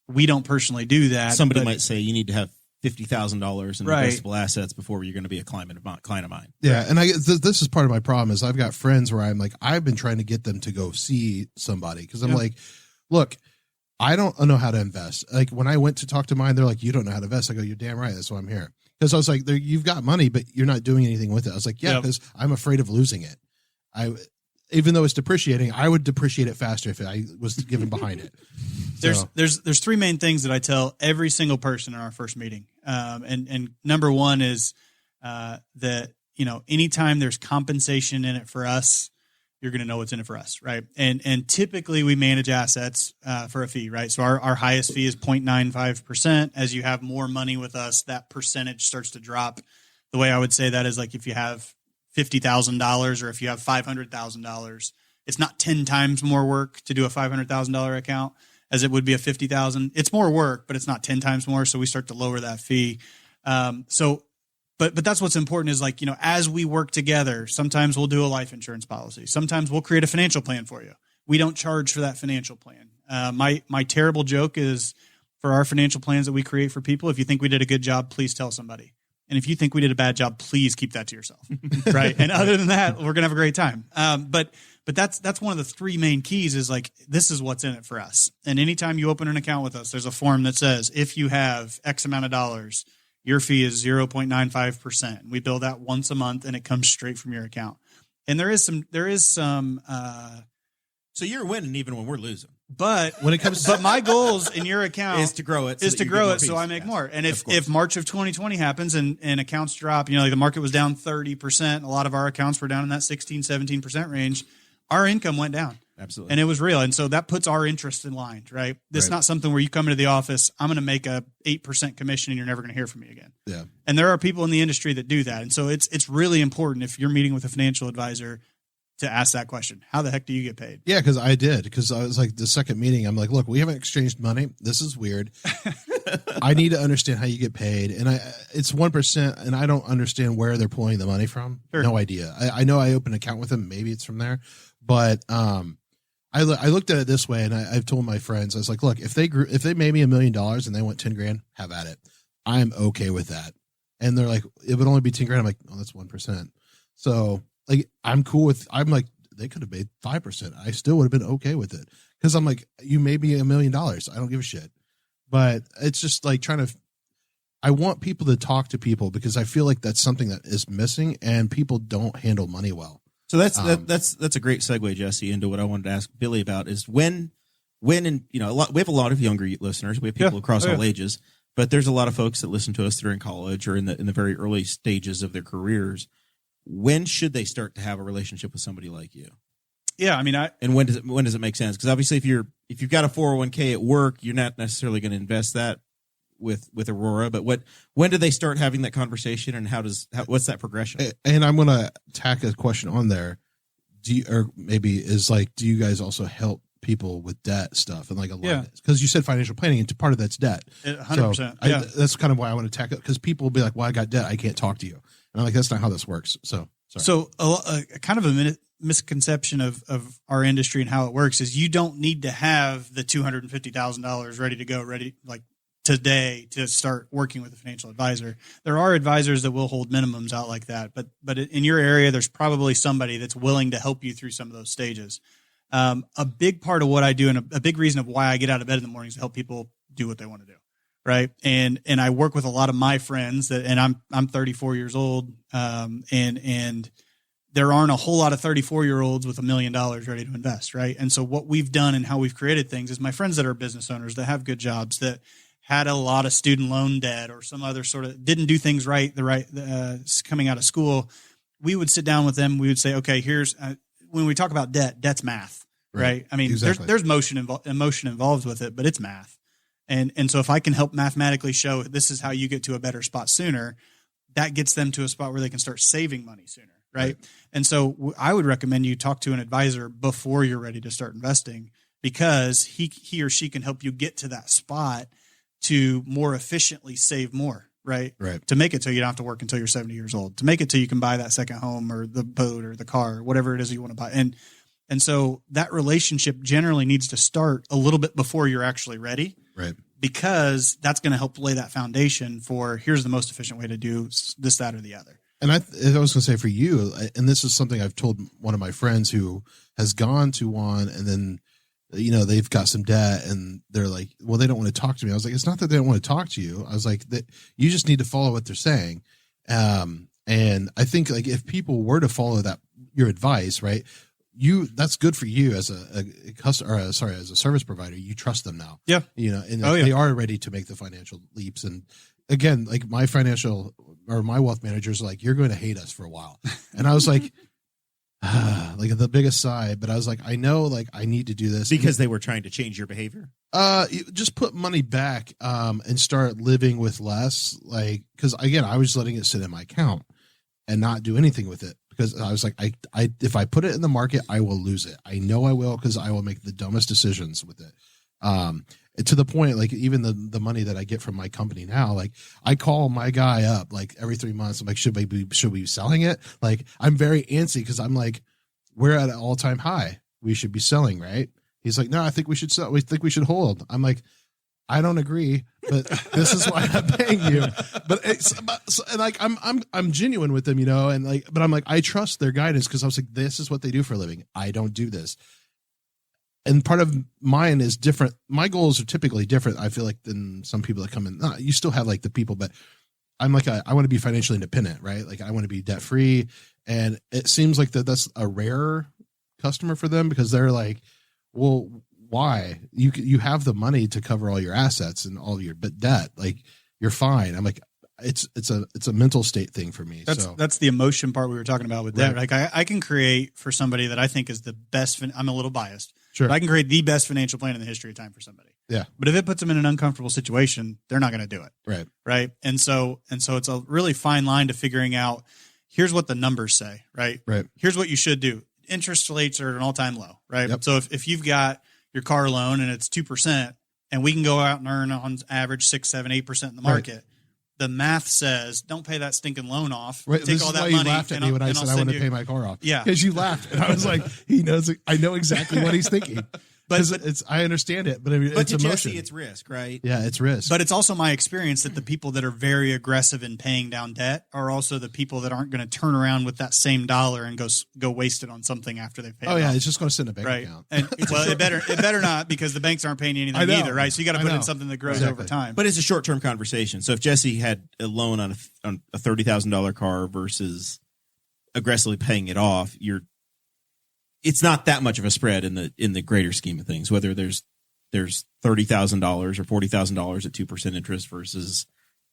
We don't personally do that. Somebody might say you need to have $50,000 in investable assets before you're going to be a client of mine. Yeah, and this is part of my problem is I've got friends where I'm like I've been trying to get them to go see somebody because I'm like, look, I don't know how to invest. Like when I went to talk to mine, they're like, you don't know how to invest. I go, you're damn right. That's why I'm here. Because I was like, you've got money, but you're not doing anything with it. I was like, yeah, because I'm afraid of losing it. Even though it's depreciating, I would depreciate it faster if I was given behind it. There's 3 main things that I tell every single person in our first meeting. And number 1 is that, anytime there's compensation in it for us, you're going to know what's in it for us. Right. And typically we manage assets for a fee. Right. So our highest fee is 0.95%. As you have more money with us, that percentage starts to drop. The way I would say that is like if you have $50,000 or if you have $500,000, it's not 10 times more work to do a $500,000 account as it would be a $50,000. It's more work, but it's not 10 times more. So we start to lower that fee. But that's what's important is like, as we work together, sometimes we'll do a life insurance policy. Sometimes we'll create a financial plan for you. We don't charge for that financial plan. My terrible joke is for our financial plans that we create for people, if you think we did a good job, please tell somebody. And if you think we did a bad job, please keep that to yourself. Right. And other than that, we're going to have a great time. But that's one of the 3 main keys is like, this is what's in it for us. And anytime you open an account with us, there's a form that says, if you have X amount of dollars, your fee is 0.95%. We bill that once a month and it comes straight from your account. And there is some, so you're winning even when we're losing. But when it comes, but my goals in your account is to grow it, so I make more. And if March of 2020 happens and accounts drop, like the market was down 30%, a lot of our accounts were down in that 16, 17% range. Our income went down. Absolutely. And it was real. And so that puts our interest in line, right? This is not something where you come into the office, I'm going to make a 8% commission and you're never going to hear from me again. Yeah. And there are people in the industry that do that. And so it's really important if you're meeting with a financial advisor to ask that question. How the heck do you get paid? Yeah, because I did. Because I was like, the second meeting, I'm like, look, we haven't exchanged money. This is weird. I need to understand how you get paid. And it's 1%, and I don't understand where they're pulling the money from. Sure. No idea. I know I opened an account with them. Maybe it's from there. But I looked at it this way, and I've told my friends, I was like, look, if they made me $1 million and they want 10 grand, have at it. I'm okay with that. And they're like, it would only be 10 grand. I'm like, oh, that's 1%. So like, I'm cool with, I'm like, they could have made 5%. I still would have been okay with it. Cause I'm like, you made me $1 million. I don't give a shit. But it's just like I want people to talk to people because I feel like that's something that is missing, and people don't handle money well. So that's a great segue, Jesse, into what I wanted to ask Billy about is when and we have a lot of younger listeners. We have people across all ages, but there's a lot of folks that listen to us that are in college or in the very early stages of their careers. When should they start to have a relationship with somebody like you? Yeah, I mean, and when does it make sense? Because obviously, if you've got a 401k at work, you're not necessarily going to invest that with Aurora. But when do they start having that conversation, and what's that progression? And I'm going to tack a question on there. Do you guys also help people with debt stuff and like a lot of because you said financial planning and part of that's debt. 100%. So that's kind of why I want to tackle it, because people will be like, well, I got debt, I can't talk to you. And I'm like, that's not how this works. So kind of a misconception of our industry and how it works is you don't need to have the $250,000 ready to go, like today to start working with a financial advisor. There are advisors that will hold minimums out like that, but in your area, there's probably somebody that's willing to help you through some of those stages. A big part of what I do and a big reason of why I get out of bed in the mornings is to help people do what they want to do. Right. And I work with a lot of my friends and I'm 34 years old. And there aren't a whole lot of 34-year-olds with $1 million ready to invest. Right. And so what we've done and how we've created things is my friends that are business owners that have good jobs, that had a lot of student loan debt or some other sort of didn't do things right, coming out of school, we would sit down with them. We would say, okay, here's when we talk about debt's math, right? I mean, exactly. there's emotion involved with it, but it's math. And so if I can help mathematically show this is how you get to a better spot sooner, that gets them to a spot where they can start saving money sooner, right? And so I would recommend you talk to an advisor before you're ready to start investing, because he or she can help you get to that spot to more efficiently save more, right? To make it so you don't have to work until you're 70 years old, to make it so you can buy that second home or the boat or the car, or whatever it is you want to buy. And so that relationship generally needs to start a little bit before you're actually ready. Right. Because that's going to help lay that foundation for here's the most efficient way to do this, that, or the other. And I was going to say for you, and this is something I've told one of my friends who has gone to one, and then, they've got some debt and they're like, well, they don't want to talk to me. I was like, it's not that they don't want to talk to you. I was like, that you just need to follow what they're saying. And I think like if people were to follow your advice, right, that's good for you as a customer, as a service provider. You trust them now. Yeah. They are ready to make the financial leaps. And again, like my wealth managers, like, you're going to hate us for a while. And I was like, like the biggest sigh, but I was like, I know, like I need to do this because they were trying to change your behavior. Just put money back, and start living with less, like, cause again, I was letting it sit in my account and not do anything with it. Because I was like, if I put it in the market, I will lose it. I know I will, because I will make the dumbest decisions with it. To the point, like even the money that I get from my company now, like I call my guy up like every 3 months. I'm like, should we be selling it? Like I'm very antsy because I'm like, we're at an all-time high. We should be selling, right? He's like, no, I think we should sell. We think we should hold. I'm like, I don't agree, but this is why I'm paying you. But and like I'm genuine with them, and like, but I'm like, I trust their guidance, because I was like, this is what they do for a living. I don't do this. And part of mine is different. My goals are typically different, I feel like, than some people that come in. You still have like the people, but I'm like, I want to be financially independent, right? Like I want to be debt free. And it seems like that's a rare customer for them, because they're like, well, why? You have the money to cover all your assets and all your debt. Like you're fine. I'm like, it's a mental state thing for me. That's the emotion part we were talking about with debt. Like I can create for somebody that I think is the best. I'm a little biased. Sure. But I can create the best financial plan in the history of time for somebody. Yeah. But if it puts them in an uncomfortable situation, they're not going to do it. Right. Right. And so it's a really fine line to figuring out, here's what the numbers say, right? Right. Here's what you should do. Interest rates are at an all-time low, right? Yep. So if you've got your car loan and it's 2%, and we can go out and earn on average 6, 7, 8% in the market, right, the math says don't pay that stinking loan off. Right. Take this all is that why money. You laughed at me when I said I want to pay my car off. Yeah. Because you laughed. And I was like, I know exactly what he's thinking. But I understand it, but But it's to emotion. Jesse, it's risk, right? Yeah, it's risk. But it's also my experience that the people that are very aggressive in paying down debt are also the people that aren't going to turn around with that same dollar and go waste it on something after they've paid it off. It's just going to sit in a bank Right. account. And it better not, because the banks aren't paying you anything either, right? So you got to put in something that grows over time. But it's a short-term conversation. So if Jesse had a loan on a $30,000 car versus aggressively paying it off, it's not that much of a spread in the greater scheme of things, whether there's $30,000 or $40,000 at 2% interest versus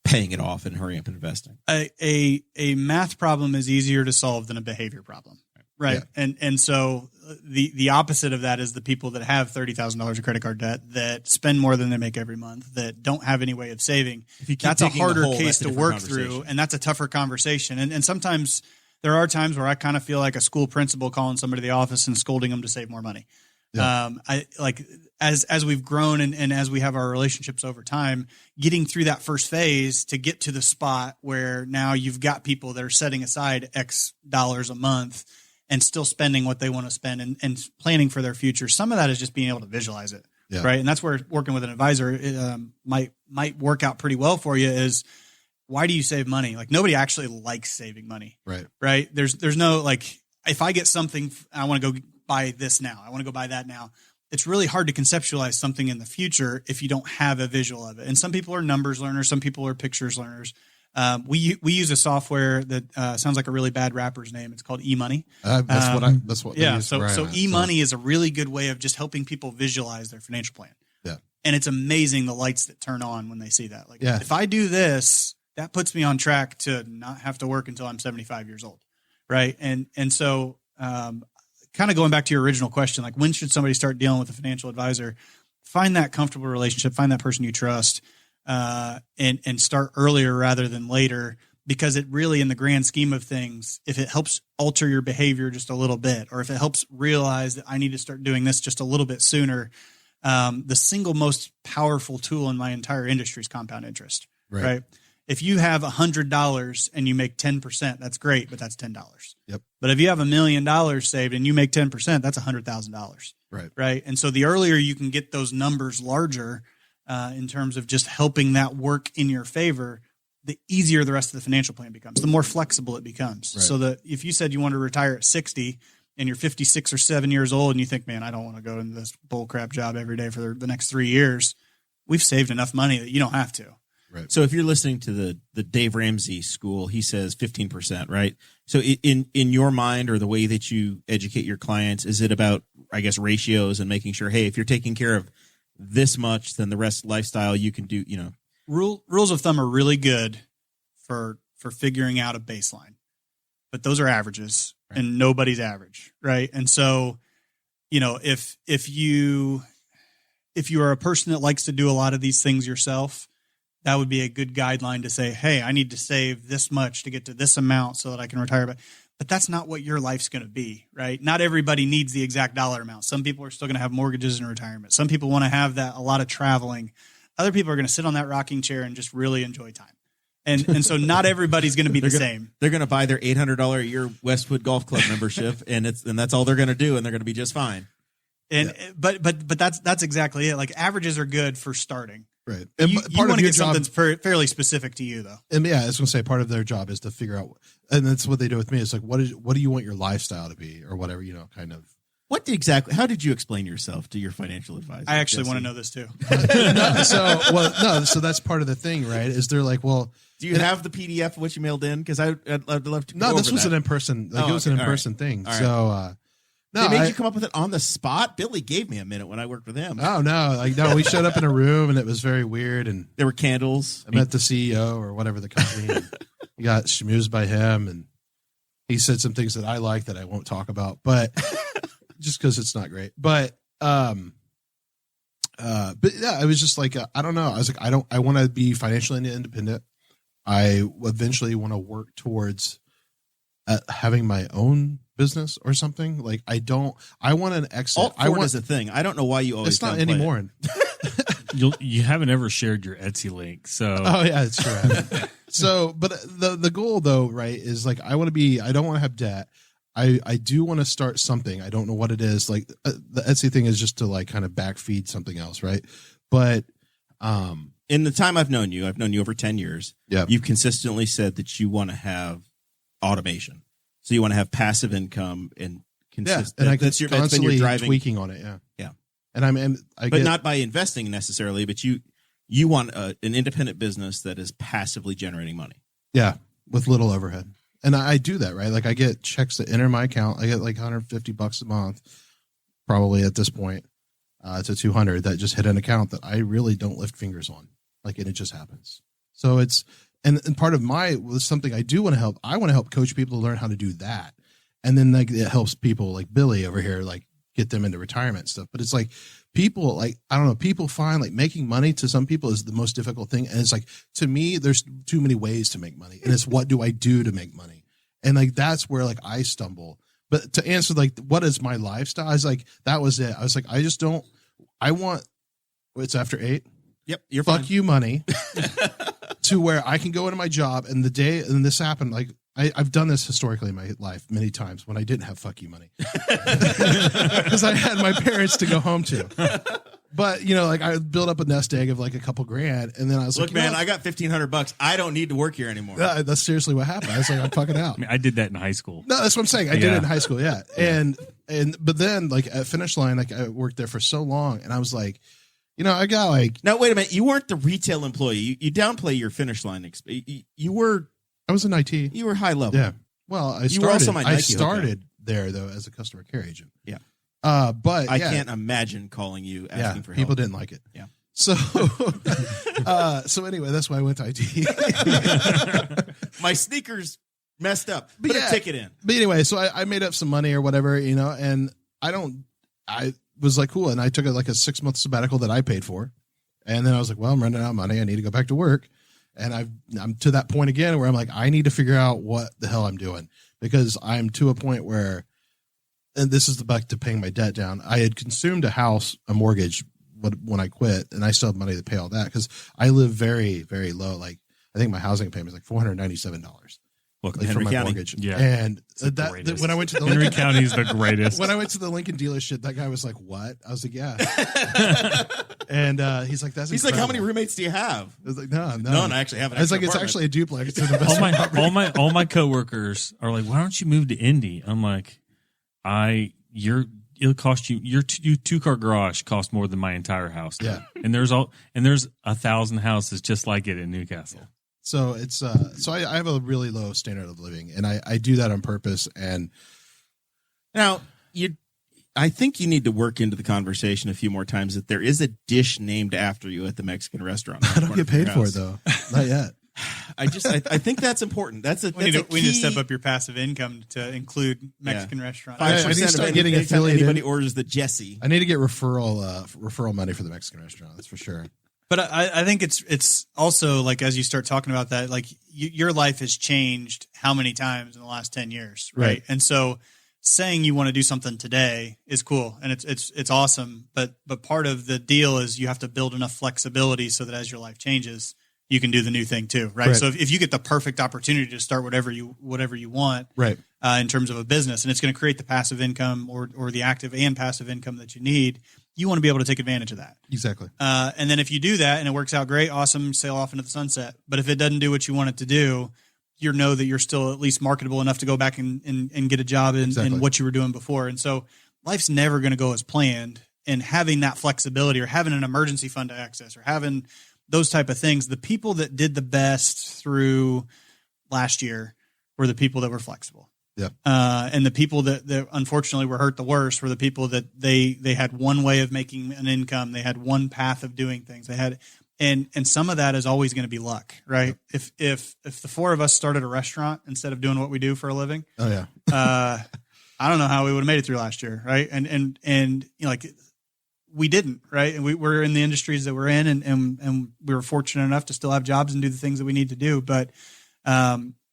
paying it off and hurrying up and investing. A math problem is easier to solve than a behavior problem. Right. Yeah. And so the opposite of that is the people that have $30,000 of credit card debt that spend more than they make every month, that don't have any way of saving. That's a harder case to work through, and that's a tougher conversation. And sometimes there are times where I kind of feel like a school principal calling somebody to the office and scolding them to save more money. Yeah. As we've grown and as we have our relationships over time, getting through that first phase to get to the spot where now you've got people that are setting aside X dollars a month and still spending what they want to spend and planning for their future. Some of that is just being able to visualize it. Yeah. Right. And that's where working with an advisor might work out pretty well for you. Is why do you save money? Like, nobody actually likes saving money. Right. Right. There's no, like, if I get something, I want to go buy this now. I want to go buy that now. It's really hard to conceptualize something in the future if you don't have a visual of it. And some people are numbers learners. Some people are pictures learners. We use a software that sounds like a really bad rapper's name. It's called eMoney. That's what. Yeah. So eMoney is a really good way of just helping people visualize their financial plan. Yeah. And it's amazing the lights that turn on when they see that. Like, if I do this, that puts me on track to not have to work until I'm 75 years old. Right. And so, kind of going back to your original question, like, when should somebody start dealing with a financial advisor? Find that comfortable relationship, find that person you trust, and start earlier rather than later, because it really, in the grand scheme of things, if it helps alter your behavior just a little bit, or if it helps realize that I need to start doing this just a little bit sooner, the single most powerful tool in my entire industry is compound interest, right? If you have $100 and you make 10%, that's great, but that's $10. Yep. But if you have $1 million saved and you make 10%, that's $100,000. Right. Right. And so the earlier you can get those numbers larger, in terms of just helping that work in your favor, the easier the rest of the financial plan becomes, the more flexible it becomes. Right. So that if you said you want to retire at 60 and you're 56 or 7 years old and you think, man, I don't want to go into this bullcrap job every day for the next 3 years, we've saved enough money that you don't have to. Right. So if you're listening to the Dave Ramsey school, he says 15%, right? So in your mind, or the way that you educate your clients, is it about, I guess, ratios and making sure, hey, if you're taking care of this much, then the rest lifestyle you can do, Rules of thumb are really good for figuring out a baseline, but those are averages, right? And nobody's average, right? And so, if you are a person that likes to do a lot of these things yourself, that would be a good guideline to say, hey, I need to save this much to get to this amount so that I can retire. But that's not what your life's going to be, right? Not everybody needs the exact dollar amount. Some people are still going to have mortgages in retirement. Some people want to have a lot of traveling. Other people are going to sit on that rocking chair and just really enjoy time. And so not everybody's going to be the same. They're going to buy their $800 a year Westwood Golf Club membership, and that's all they're going to do, and they're going to be just fine. And but that's exactly it. Like, averages are good for starting. Right. And you want to get something fairly specific to you, though. And I was going to say, part of their job is to figure out, and that's what they do with me. It's like, what do you want your lifestyle to be, or whatever, kind of. How did you explain yourself to your financial advisor? I actually want to know this too. So that's part of the thing, right? Is they're like, well, do you have the PDF of what you mailed in? Because I'd love to. No, this was an in-person. It was an in-person thing. Right. So. No, they made you come up with it on the spot. Billy gave me a minute when I worked with him. Oh no! We showed up in a room and it was very weird. And there were candles. I met the CEO or whatever the company. And we got schmoozed by him, and he said some things that I like that I won't talk about, but just because it's not great. But yeah, I was just like, I don't know. I was like, I want to be financially independent. I eventually want to work towards having my own business or something. Like, I want an exit. I want is a thing. I don't know why you always it's not anymore. You haven't ever shared your Etsy link. So yeah, it's true. So, but the goal though, right, is like, I don't want to have debt. I do want to start something. I don't know what it is. Like the Etsy thing is just to like kind of backfeed something else, right? But in the time I've known you over 10 years. Yeah. You've consistently said that you want to have automation. So you want to have passive income and consistent. And I can that's been constantly your driving tweaking on it. Yeah. Yeah. And but not by investing necessarily, but you want an independent business that is passively generating money. Yeah. With little overhead. And I do that, right? Like I get checks that enter my account. I get like $150 a month, probably at this point, to 200 that just hit an account that I really don't lift fingers on. Like, and it just happens. So it's, and part of was something I do want to help. I want to help coach people to learn how to do that. And then like it helps people like Billy over here, like get them into retirement and stuff. But it's like people, like, I don't know, people find like making money to some people is the most difficult thing. And it's like, to me, there's too many ways to make money. And it's what do I do to make money? And like, that's where like I stumble. But to answer like, what is my lifestyle? I was like, that was it. I was like, it's after 8. Yep. You're fuck fine. you money to where I can go into my job and this happened. Like I've done this historically in my life many times when I didn't have fuck you money because I had my parents to go home to. But like I built up a nest egg of like a couple grand, and then I was look, like, man, I got $1,500. I don't need to work here anymore. That's seriously what happened. I was like, I'm fucking out. I mean, I did that in high school. No, that's what I'm saying. I did it in high school. Yeah. But then like at Finish Line, like I worked there for so long, and I was like, I got like. Now wait a minute. You weren't the retail employee. You downplay your Finish Line. You were. I was in IT. You were high level. Yeah. Well, I started there though as a customer care agent. Yeah. But I can't imagine calling you asking for help. People didn't like it. Yeah. So, so anyway, that's why I went to IT. My sneakers messed up. Put a ticket in. But anyway, so I made up some money or whatever, and I was like, cool. And I took like a 6-month sabbatical that I paid for. And then I was like, well, I'm running out of money. I need to go back to work. And I'm to that point again where I'm like, I need to figure out what the hell I'm doing, because I'm to a point where, and this is back to paying my debt down. I had consumed a mortgage when I quit, and I still have money to pay all that because I live very, very low. Like I think my housing payment is like $497. Welcome like to for my County. Mortgage. Yeah. And when I went to the Henry County is the greatest. When I went to the Lincoln dealership, that guy was like, "What?" I was like, "Yeah." And he's like, "That's." He's like, "How many roommates do you have?" I was like, "No, None. I actually have an. I was like, apartment. "It's actually a duplex." all my coworkers are like, "Why don't you move to Indy?" I'm like, it'll cost you your 2-car garage costs more than my entire house. Yeah. And there's 1,000 houses just like it in Newcastle. Yeah. So it's so I have a really low standard of living, and I do that on purpose. And now I think you need to work into the conversation a few more times that there is a dish named after you at the Mexican restaurant. I don't get paid for it though, not yet. I think that's important. We need to step up your passive income to include Mexican restaurants. 5% I need to start of getting anytime affiliated. anybody orders the Jesse. I need to get referral money for the Mexican restaurant. That's for sure. But I think it's also like, as you start talking about that, like your life has changed how many times in the last 10 years, right? And so saying you want to do something today is cool and it's awesome. But part of the deal is you have to build enough flexibility so that as your life changes, you can do the new thing too, right? So if you get the perfect opportunity to start whatever you want, right, in terms of a business, and it's going to create the passive income or the active and passive income that you need, you want to be able to take advantage of that. Exactly. And then if you do that and it works out great, awesome, sail off into the sunset. But if it doesn't do what you want it to do, you know that you're still at least marketable enough to go back and get a job in what you were doing before. And so life's never going to go as planned. And having that flexibility or having an emergency fund to access or having those type of things, the people that did the best through last year were the people that were flexible. Yeah. And the people that unfortunately were hurt the worst were the people that they had one way of making an income. They had one path of doing things. They had, and some of that is always going to be luck, right? Yeah. If the four of us started a restaurant instead of doing what we do for a living, oh yeah, I don't know how we would have made it through last year, right? And like we didn't, right? And we're in the industries that we're in, and we were fortunate enough to still have jobs and do the things that we need to do, but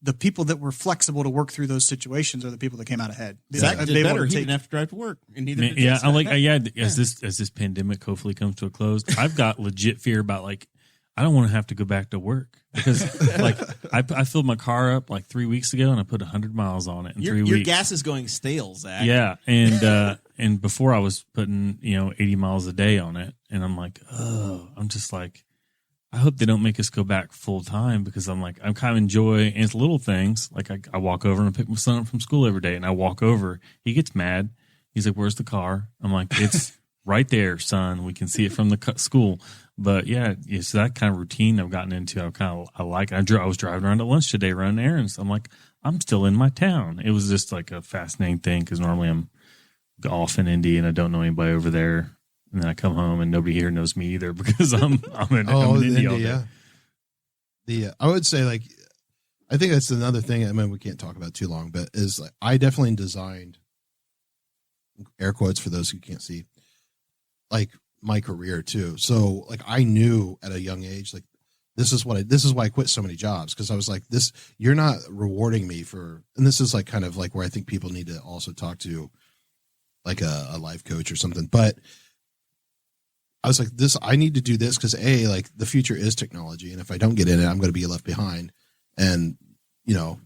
the people that were flexible to work through those situations are the people that came out ahead. Zach did better. He didn't have to drive to work. And neither did as this pandemic hopefully comes to a close, I've got legit fear about like I don't want to have to go back to work because like I filled my car up like 3 weeks ago and I put 100 miles on it in 3 weeks. Your gas is going stale, Zach. Yeah. And before I was putting, 80 miles a day on it. And I'm like, oh, I'm just like, I hope they don't make us go back full time because I'm like, I'm kind of enjoy, and it's little things. Like I walk over and I pick my son up from school every day and I walk over, he gets mad. He's like, where's the car? I'm like, it's right there, son. We can see it from the school. But yeah, it's that kind of routine I've gotten into. I like it. I was driving around at lunch today running errands. I'm like, I'm still in my town. It was just like a fascinating thing because normally I'm off in Indy and I don't know anybody over there. And then I come home and nobody here knows me either because I'm in Indy all day. Yeah. I would say like, I think that's another thing. I mean, we can't talk about too long, but is like, I definitely designed air quotes for those who can't see, like my career too. So like, I knew at a young age, like this is why I quit so many jobs. Cause I was like, you're not rewarding me for, and this is like kind of like where I think people need to also talk to like a life coach or something. But I was like, I need to do this because like the future is technology. And if I don't get in it, I'm going to be left behind. And,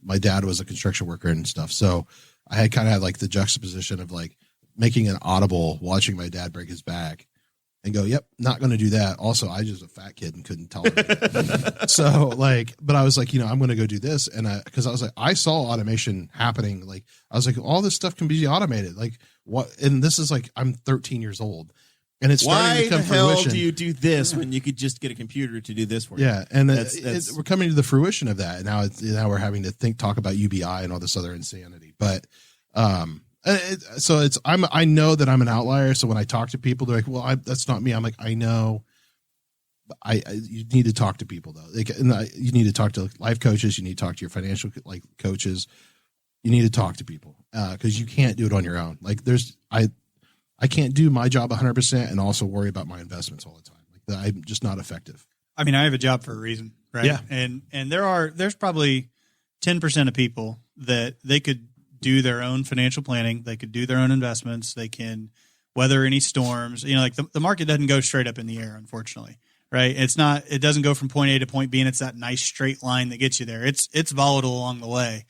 my dad was a construction worker and stuff. So I had kind of had like the juxtaposition of like making an audible, watching my dad break his back and go, yep, not going to do that. Also, I was just a fat kid and couldn't tolerate it. So like, but I was like, I'm going to go do this. And cause I was like, I saw automation happening. Like, I was like, all this stuff can be automated. Like what? And this is like, I'm 13 years old and it's starting to come fruition. Why the hell do you do this when you could just get a computer to do this for you? Yeah. And we're coming to the fruition of that. And now we're having to talk about UBI and all this other insanity. But, I know that I'm an outlier. So when I talk to people, they're like, well, that's not me. I'm like, I know. You need to talk to people though. You need to talk to life coaches. You need to talk to your financial coaches. You need to talk to people because you can't do it on your own. Like I can't do my job 100% and also worry about my investments all the time. Like I'm just not effective. I mean, I have a job for a reason, right? Yeah. And there's probably 10% of people that they could do their own financial planning. They could do their own investments. They can weather any storms. Like the market doesn't go straight up in the air, unfortunately, right? It doesn't go from point A to point B and it's that nice straight line that gets you there. It's volatile along the way.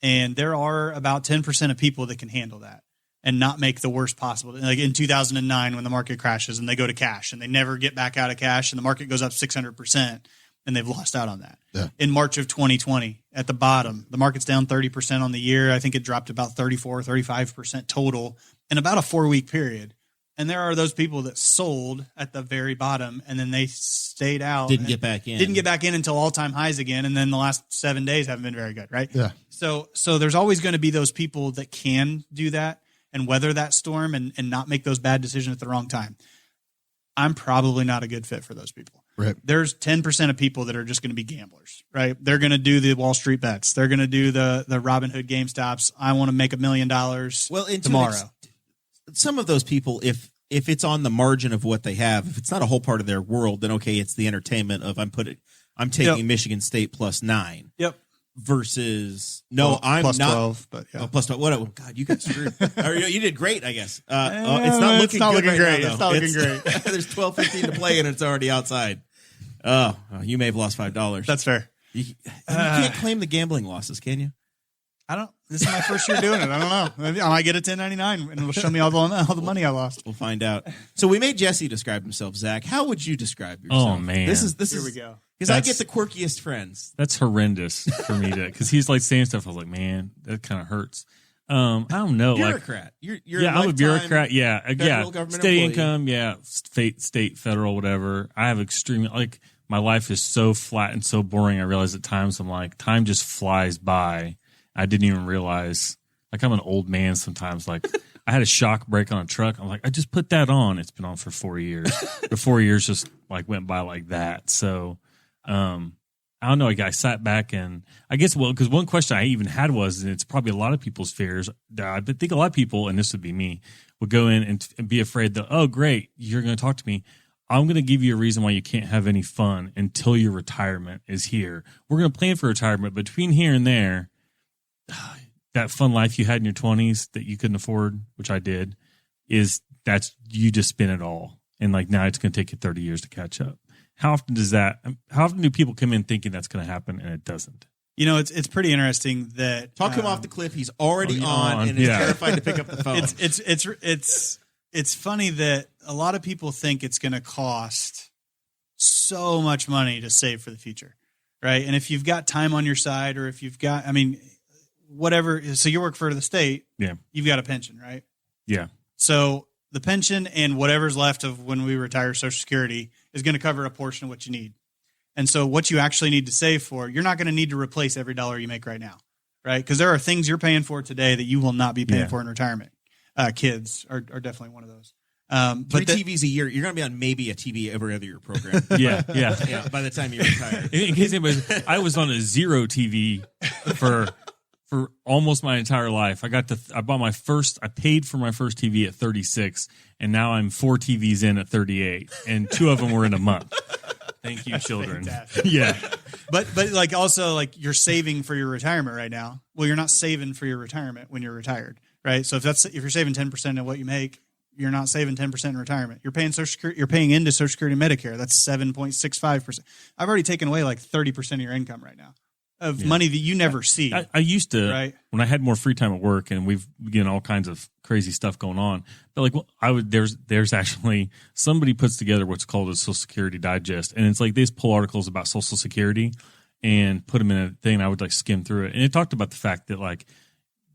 And there are about 10% of people that can handle that and not make the worst possible. Like in 2009, when the market crashes and they go to cash and they never get back out of cash and the market goes up 600%. And they've lost out on that. Yeah. In March of 2020, at the bottom, the market's down 30% on the year. I think it dropped about 34, 35% total in about a 4-week period. And there are those people that sold at the very bottom and then they stayed out. Didn't get back in until all-time highs again. And then the last 7 days haven't been very good, right? Yeah. So there's always going to be those people that can do that and weather that storm and not make those bad decisions at the wrong time. I'm probably not a good fit for those people. Right. There's 10% of people that are just going to be gamblers, right? They're going to do the Wall Street bets. They're going to do the Robinhood GameStops. I want to make $1 million tomorrow. Some of those people, if it's on the margin of what they have, if it's not a whole part of their world, then okay, it's the entertainment of I'm taking Michigan State +9. Yep. Versus I'm plus not 12, but yeah. plus 12. What? Oh, God, you got screwed. You did great, I guess. It's not looking good right great. now, it's not looking great. There's 12:15 to play and it's already outside. Oh, you may have lost $5. That's fair. You can't claim the gambling losses, can you? I don't. This is my first year doing it. I don't know. Maybe I might get a 1099 and it'll show me all the money I lost. We'll find out. So we made Jesse describe himself. Zach, how would you describe yourself? Oh man, Here we go. Because I get the quirkiest friends. That's horrendous for me because he's like saying stuff. I was like, man, that kind of hurts. I don't know. Bureaucrat. You're I'm a bureaucrat. Yeah. Government Steady employee. income. Yeah. State, federal, whatever. I have extremely my life is so flat and so boring. I realize at times I'm like, time just flies by. I didn't even realize. Like I'm an old man sometimes. Like I had a shock brake on a truck. I'm like, I just put that on. It's been on for 4 years. The 4 years just went by like that. So, I don't know. I sat back and I guess, because one question I even had was, and it's probably a lot of people's fears. I think a lot of people, and this would be me, would go in and be afraid that, oh, great, you're going to talk to me. I'm going to give you a reason why you can't have any fun until your retirement is here. We're going to plan for retirement, but between here and there, that fun life you had in your 20s that you couldn't afford, which I did, you just spend it all. And now it's going to take you 30 years to catch up. How often do people come in thinking that's going to happen and it doesn't? You know, it's pretty interesting that Talk him off the cliff. He's already on and is terrified to pick up the phone. It's funny that a lot of people think it's going to cost so much money to save for the future, right? And if you've got time on your side, or if you've got, whatever. So you work for the state. Yeah. You've got a pension, right? Yeah. So the pension and whatever's left of when we retire Social Security is going to cover a portion of what you need. And so what you actually need to save for, you're not going to need to replace every dollar you make right now, right? Because there are things you're paying for today that you will not be paying for in retirement. Kids are definitely one of those. But TVs a year, you're going to be on maybe a TV every other year program. Yeah. By the time you retire. In case anybody's, I was on a zero TV for almost my entire life. I paid for my first TV at 36, and now I'm 4 TVs in at 38, and 2 of them were in a month. Thank you, children. Fantastic. Yeah. But like also like you're saving for your retirement right now. Well, you're not saving for your retirement when you're retired, right? So if you're saving 10% of what you make, you're not saving 10% in retirement. You're paying Social Security, you're paying into Social Security and Medicare. That's 7.65%. I've already taken away like 30% of your income right now of money that you never see. I used to, right? When I had more free time at work, and we've getting all kinds of crazy stuff going on. But like, there's actually somebody puts together what's called a Social Security Digest, and it's like they just pull articles about Social Security and put them in a thing. And I would like skim through it, and it talked about the fact that like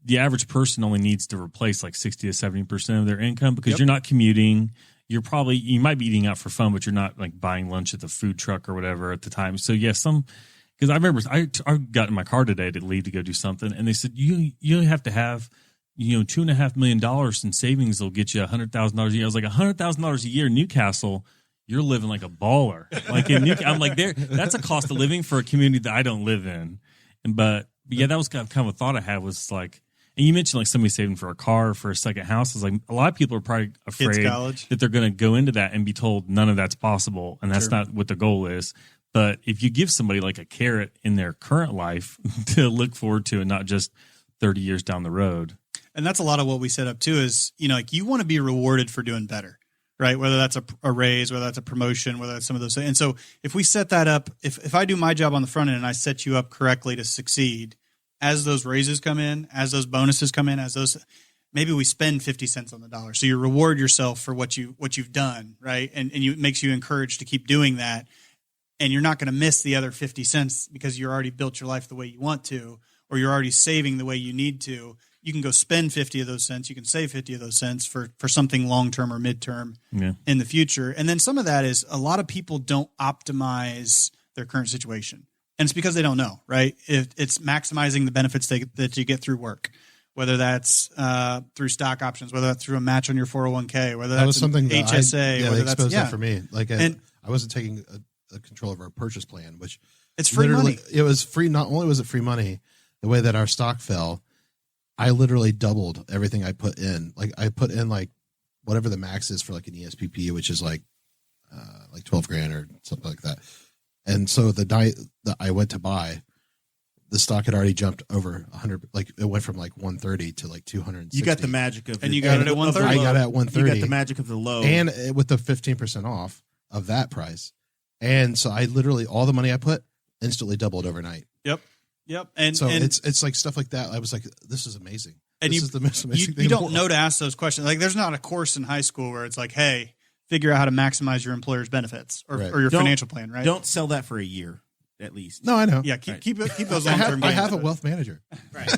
the average person only needs to replace like 60 to 70% of their income because you're not commuting. You might be eating out for fun, but you're not like buying lunch at the food truck or whatever at the time. So because I remember I got in my car today to leave to go do something, and they said you only have to have $2.5 million in savings will get you $100,000 a year. I was like, $100,000 a year in Newcastle, you're living like a baller. Like in Newcastle, I'm like, that's a cost of living for a community that I don't live in. But yeah, that was kind of a thought I had was like, and you mentioned like somebody saving for a car or for a second house. It's like a lot of people are probably afraid that they're going to go into that and be told none of that's possible, and that's not what the goal is. But if you give somebody like a carrot in their current life to look forward to and not just 30 years down the road. And that's a lot of what we set up too is, like you want to be rewarded for doing better, right? Whether that's a raise, whether that's a promotion, whether that's some of those things. And so if we set that up, if I do my job on the front end and I set you up correctly to succeed, as those raises come in, as those bonuses come in, maybe we spend 50 cents on the dollar. So you reward yourself for what you've done, right? And it makes you encouraged to keep doing that. And you're not going to miss the other 50 cents because you already built your life the way you want to, or you're already saving the way you need to. You can go spend 50 of those cents. You can save 50 of those cents for something long-term or midterm in the future. And then some of that is a lot of people don't optimize their current situation. And it's because they don't know, right? It's maximizing the benefits that you get through work, whether that's through stock options, whether that's through a match on your 401k, whether that's something HSA. They exposed that for me. Like I wasn't taking a control of our purchase plan, which it's free money. It was free. Not only was it free money, the way that our stock fell, I literally doubled everything I put in. Like I put in like whatever the max is for like an ESPP, which is like 12 grand or something like that. And so the night that I went to buy, the stock had already jumped over 100. Like it went from like 130 to like 260. You got the magic of, and you got it at 130. I got it at 130. You got the magic of the low, and with the 15% off of that price. And so I literally all the money I put instantly doubled overnight. Yep. And so it's like stuff like that. I was like, this is amazing. And this is the most amazing thing. You don't know to ask those questions. Like there's not a course in high school where it's like, hey, figure out how to maximize your employer's benefits or your financial plan, right? Don't sell that for a year at least. No, I know. Yeah, keep those long-term gains. I have a wealth manager. Right.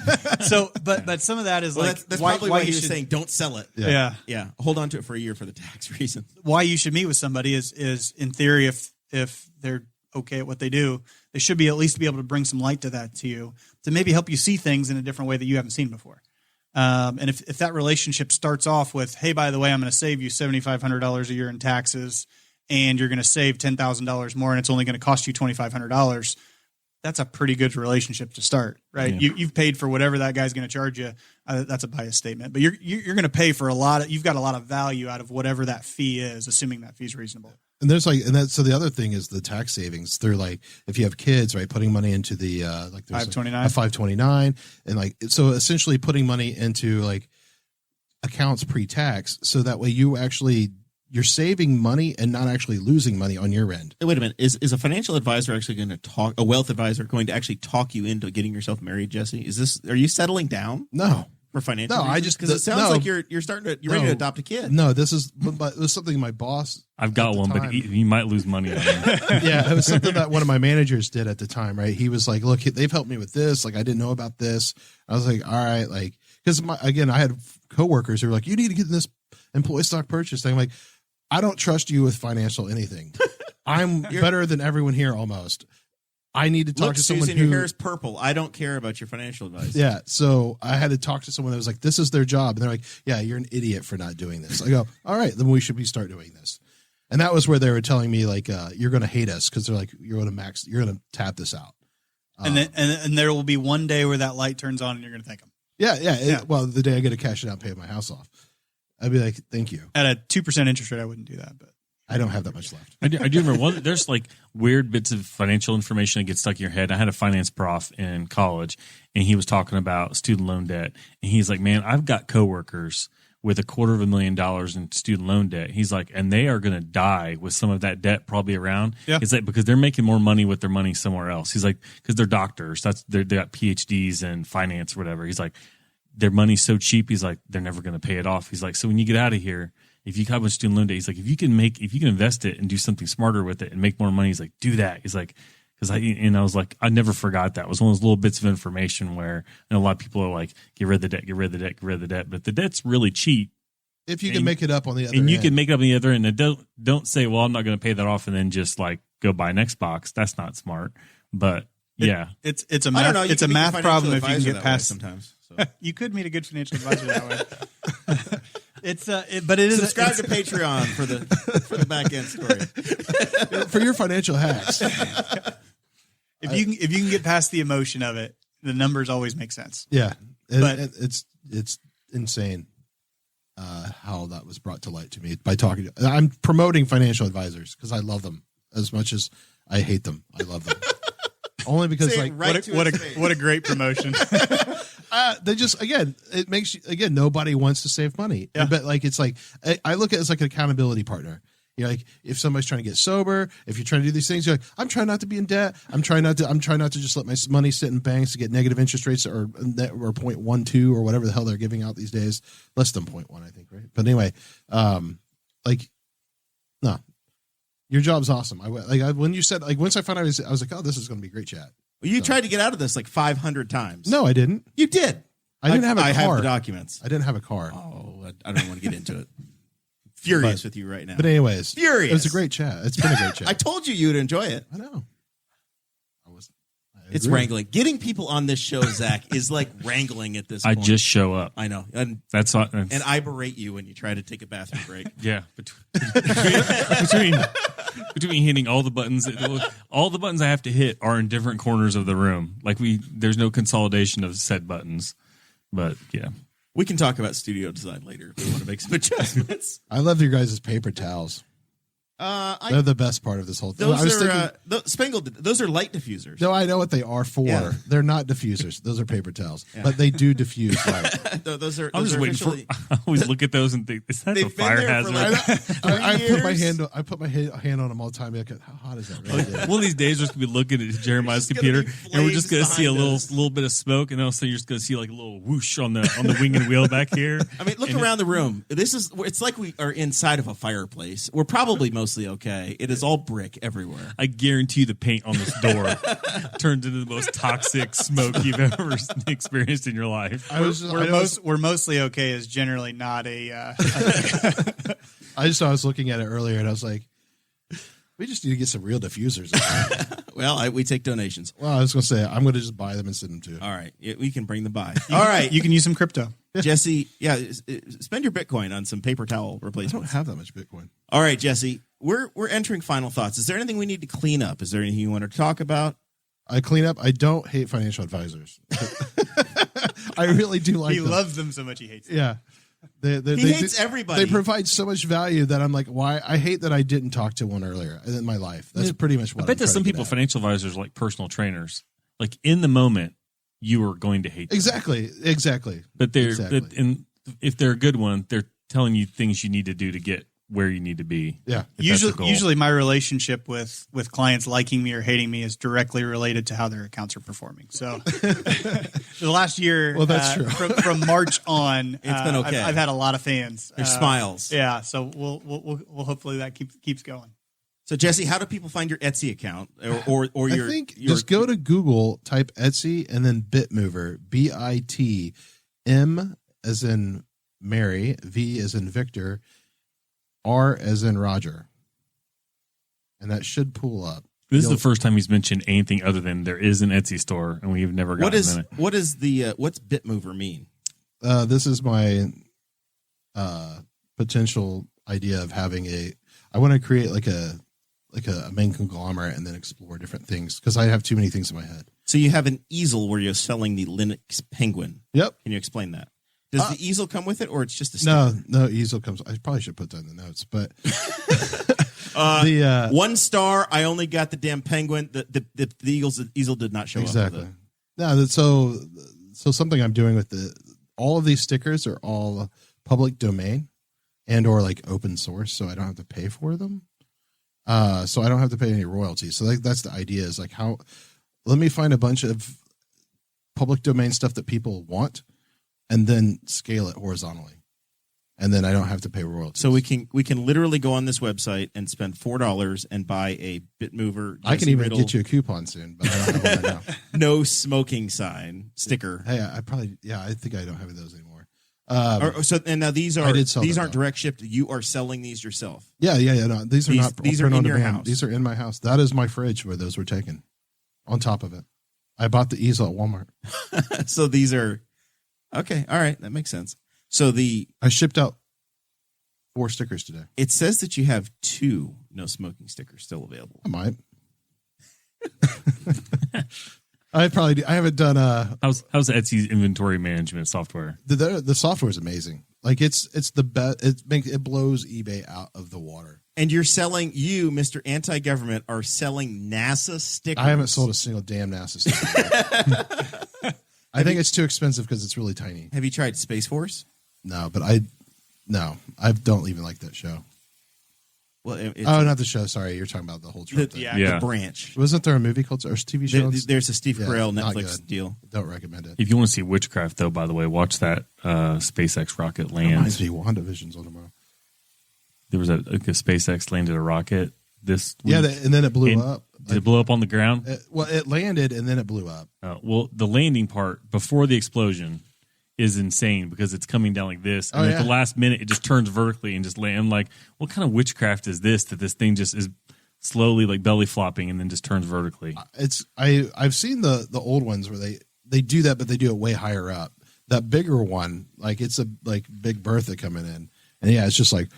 So, but some of that is that's probably why he was saying don't sell it. Yeah. Hold on to it for a year for the tax reasons. Why you should meet with somebody is in theory, if they're okay at what they do, they should be at least be able to bring some light to that to you to maybe help you see things in a different way that you haven't seen before. And if that relationship starts off with, hey, by the way, I'm going to save you $7,500 a year in taxes, and you're going to save $10,000 more, and it's only going to cost you $2,500. That's a pretty good relationship to start, right? Yeah. You've paid for whatever that guy's going to charge you. That's a biased statement, but you're going to pay for you've got a lot of value out of whatever that fee is, assuming that fee is reasonable. And so the other thing is the tax savings. They're like, if you have kids, right, putting money into the, like there's 529, a 529, and like, so essentially putting money into like accounts pre-tax. So that way you actually you're saving money and not actually losing money on your end. Wait a minute. Is a financial advisor actually going to a wealth advisor going to actually talk you into getting yourself married, Jesse? Are you settling down? No. For financial reasons? Because it sounds like you're ready to adopt a kid. No, this is it was something my boss. I've got one, but he might lose money on it. Yeah, it was something that one of my managers did at the time. Right, he was like, "Look, they've helped me with this. Like, I didn't know about this." I was like, "All right," like because again, I had coworkers who were like, "You need to get this employee stock purchase thing." I'm like, I don't trust you with financial anything. I'm better than everyone here almost. I need to talk to someone Susan, your hair is purple. I don't care about your financial advice. Yeah, so I had to talk to someone that was like, this is their job. And they're like, yeah, you're an idiot for not doing this. I go, all right, then we should start doing this. And that was where they were telling me, like, you're going to hate us because they're like, you're going to tap this out. And there will be one day where that light turns on and you're going to thank them. Yeah. Well, the day I get to cash it out and pay my house off, I'd be like, thank you. At a 2% interest rate, I wouldn't do that, but. I don't have that much left. I do remember there's like weird bits of financial information that gets stuck in your head. I had a finance prof in college, and he was talking about student loan debt. And he's like, man, I've got coworkers with $250,000 in student loan debt. He's like, and they are going to die with some of that debt probably around. Yeah. It's like because they're making more money with their money somewhere else. He's like, because they're doctors. They got PhDs in finance or whatever. He's like, their money's so cheap. He's like, they're never going to pay it off. He's like, so when you get out of here, if you have a student loan debt, he's like, if you can invest it and do something smarter with it and make more money, he's like, do that. He's like, I was like, I never forgot that. It was one of those little bits of information where a lot of people are like, get rid of the debt, get rid of the debt, get rid of the debt. But the debt's really cheap. If you can make it up on the other end. And you can make it up on the other end. And don't say, well, I'm not going to pay that off and then just like go buy an Xbox. That's not smart. But yeah. It's a math, it's a math problem if you can get past sometimes. So. You could meet a good financial advisor that way. But it is subscribe to Patreon for the back end story for your financial hacks. If you can get past the emotion of it, the numbers always make sense. Yeah, but it's insane how that was brought to light to me by talking. I'm promoting financial advisors because I love them as much as I hate them. I love them only because what a great promotion. They just it makes you nobody wants to save money. Yeah. But like it's like I look at it as like an accountability partner. You're like if somebody's trying to get sober, if you're trying to do these things, you're like I'm trying not to be in debt. I'm trying not to just let my money sit in banks to get negative interest rates or 0.12 or whatever the hell they're giving out these days. Less than 0.1, I think, right? But anyway, no. Your job's awesome. When you said once I found out, I was like, oh, this is going to be a great chat. Well, you tried to get out of this like 500 times. No, I didn't. You did. I didn't have a car. I have the documents. I didn't have a car. Oh, I don't want to get into it. Furious with you right now. But anyways, furious. It was a great chat. It's been a great chat. I told you would enjoy it. I know. It's wrangling. Getting people on this show, Zach, is like wrangling at this point. I just show up. I know. And I berate you when you try to take a bathroom break. Yeah. Between hitting all the buttons I have to hit are in different corners of the room. Like there's no consolidation of set buttons. But yeah. We can talk about studio design later if we want to make some adjustments. I love your guys' paper towels. They're the best part of this whole thing. Those are light diffusers. No, I know what they are for. Yeah. They're not diffusers. Those are paper towels, but they do diffuse light. those are. I'm just waiting for. I always look at those and think, is that a fire hazard? I put my hand on them all the time. Like, how hot is that? Really? One of these days, we're just gonna be looking at Jeremiah's computer, and we're just gonna see a little bit of smoke, and also you're just gonna see like a little whoosh on the wing and wheel back here. I mean, look around the room. It's like we are inside of a fireplace. We're probably mostly okay. It is all brick everywhere. I guarantee you the paint on this door turns into the most toxic smoke you've ever experienced in your life. We're mostly okay is generally not a. I was looking at it earlier and I was like, we just need to get some real diffusers. Well, we take donations. Well, I was going to say, I'm going to just buy them and send them to you. All right. We can bring them by. All right. You can use some crypto. Jesse, spend your Bitcoin on some paper towel replacements. I don't have that much Bitcoin. All right, Jesse, we're entering final thoughts. Is there anything we need to clean up? Is there anything you want to talk about? I clean up. I don't hate financial advisors. I really do like them. He loves them so much he hates them. Yeah. He hates everybody. They provide so much value that I'm like, why? I hate that I didn't talk to one earlier in my life. That's pretty much what I bet that some people, financial advisors, are like personal trainers. Like in the moment, you are going to hate them. Exactly. But if they're a good one, they're telling you things you need to do to get where you need to be. Yeah. if that's the goal. Usually my relationship with clients liking me or hating me is directly related to how their accounts are performing. So the last year, Well, that's true. from March on, It's been okay. I've had a lot of fans. There's smiles. Yeah. So we'll hopefully that keeps going. So Jesse, how do people find your Etsy account or your? I think your, just go to Google, type Etsy, and then Bitmover, BITM as in Mary, V as in Victor, R as in Roger, and that should pull up. This is the first time he's mentioned anything other than there is an Etsy store, and we've never gotten in it. What's Bitmover mean? This is my potential idea of having I want to create like a main conglomerate and then explore different things because I have too many things in my head. So you have an easel where you're selling the Linux Penguin. Yep. Can you explain that? Does the easel come with it, or it's just a sticker? No, easel comes. I probably should put that in the notes, but 1 star. I only got the damn penguin. The easel did not show exactly. up. No, so something I'm doing with all of these stickers are all public domain and or like open source, so I don't have to pay for them. So I don't have to pay any royalties. So that's the idea is like let me find a bunch of public domain stuff that people want and then scale it horizontally. And then I don't have to pay royalties. So we can literally go on this website and spend $4 and buy a Bitmover. I can even Riddle, get you a coupon soon, but I don't have one right now. no smoking sign sticker. Hey, I think I don't have those anymore. And now these aren't direct shipped. You are selling these yourself. Yeah. No, these are These are in your house. These are in my house. That is my fridge where those were taken. On top of it, I bought the easel at Walmart. So these are okay. All right, that makes sense. So I shipped out 4 stickers today. It says that you have 2 no smoking stickers still available. I might. I probably do. I haven't done How's Etsy's inventory management software? The software is amazing. Like it's the best. It blows eBay out of the water. And you're selling, Mr. Anti-Government, are selling NASA stickers. I haven't sold a single damn NASA sticker. I think it's too expensive because it's really tiny. Have you tried Space Force? No, but I don't even like that show. Well, not the show. Sorry, you're talking about the whole Trump thing. The branch. Wasn't there a movie called or a TV show? There's a Steve Carell not Netflix good. deal. Don't recommend it. If you want to see witchcraft, though, by the way, watch that SpaceX rocket land. Reminds me, WandaVision's on tomorrow. There was a SpaceX landed a rocket this week. Yeah, and then it blew up. Did it blow up on the ground? It landed and then it blew up. Well, the landing part before the explosion is insane because it's coming down like this, and at the last minute it just turns vertically and just land. I'm like, what kind of witchcraft is this? That this thing just is slowly like belly flopping and then just turns vertically. I've seen the old ones where they do that, but they do it way higher up. That bigger one, like it's a like Big Bertha coming in, and it's just like.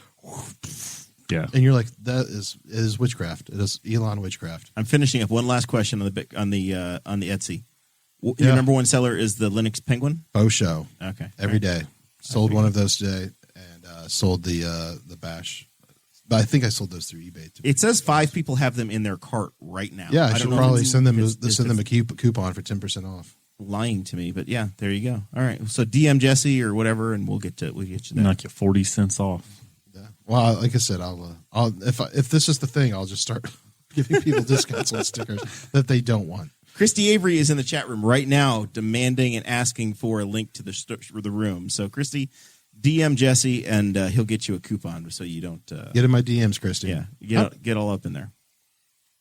Yeah, and you're like, that is witchcraft. It is Elon witchcraft. I'm finishing up one last question on the Etsy. Your number one seller is the Linux Penguin. Faux show. Okay, every day. Sold one of those today, and sold the Bash. But I think I sold those through eBay too. It says 5 people have them in their cart right now. Yeah, I should probably send them a coupon for 10% off. Lying to me, but yeah, there you go. All right, so DM Jesse or whatever, and we'll get you there. Knock you 40 cents off. Well, like I said, I'll if this is the thing, I'll just start giving people discounts on stickers that they don't want. Christy Avery is in the chat room right now, demanding and asking for a link to the room. So, Christy, DM Jesse, and he'll get you a coupon so you don't get in my DMs, Christy. Yeah, get all up in there.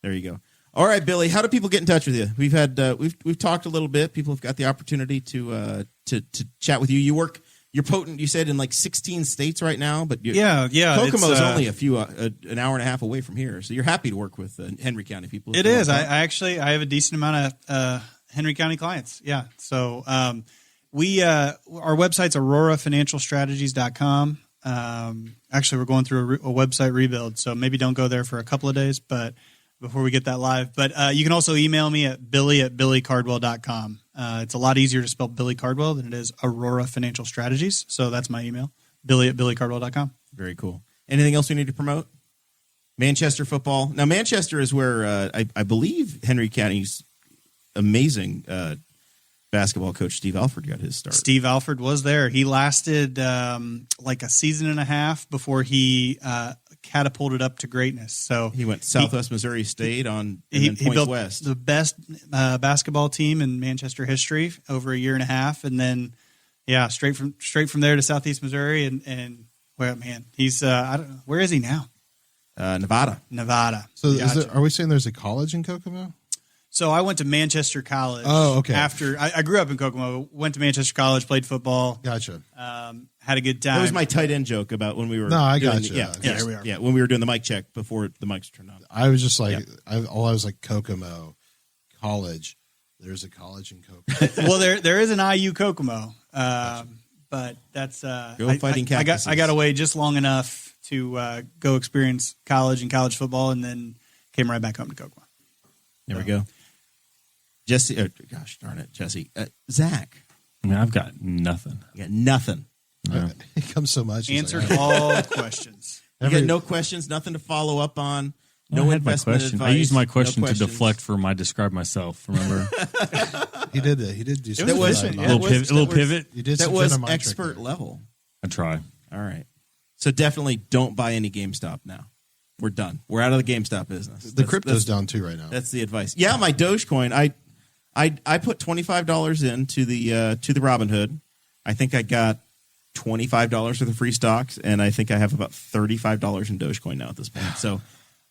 There you go. All right, Billy, how do people get in touch with you? We've had we've talked a little bit. People have got the opportunity to chat with you. You're potent, you said, in like 16 states right now, but Kokomo's only an hour and a half away from here, so you're happy to work with Henry County people. It is. I have a decent amount of Henry County clients. Yeah. So our website's aurorafinancialstrategies.com. Actually, we're going through a website rebuild, so maybe don't go there for a couple of days, but before we get that live. But you can also email me at billy@billycardwell.com. It's a lot easier to spell Billy Cardwell than it is Aurora Financial Strategies. So that's my email, billy@billycardwell.com. Very cool. Anything else we need to promote? Manchester football. Now, Manchester is where I believe Henry County's amazing basketball coach Steve Alford got his start. Steve Alford was there. He lasted like a season and a half before he catapulted up to greatness. So he went Southwest Missouri State on he Points built West. the best basketball team in Manchester history over a year and a half, and then straight from there to Southeast Missouri, and well, man, he's I don't know, where is he now? Nevada. So are we saying there's a college in Kokomo? So I went to Manchester College. Oh, okay. After I grew up in Kokomo, went to Manchester College, played football. Gotcha. Had a good time. That was my tight end joke about when we were. No, I doing gotcha. Here we are. Yeah, when we were doing the mic check before the mics turned on. I was just like, I was like Kokomo College. There's a college in Kokomo. Well, there is an IU Kokomo, but that's Fighting Cactuses. I got away just long enough to go experience college and college football, and then came right back home to Kokomo. There we go. Jesse, gosh darn it, Jesse. Zach. I mean, I've got nothing. You got nothing. No. It comes so much. Answered all questions. You got no questions, nothing to follow up on. No I had my investment question. advice. I used my question no to questions. deflect from my describe myself. Remember, He did that. He did do was something. efficient, like yeah. that. a little pivot. You did That some was Jedi mind trick expert there. level. I try. All right. So definitely don't buy any GameStop now. We're done. We're out of the GameStop business. The crypto's down too right now. That's the advice. Yeah, my Dogecoin. I put $25 into the Robinhood. I think I got $25 worth of free stocks, and I think I have about $35 in Dogecoin now at this point. So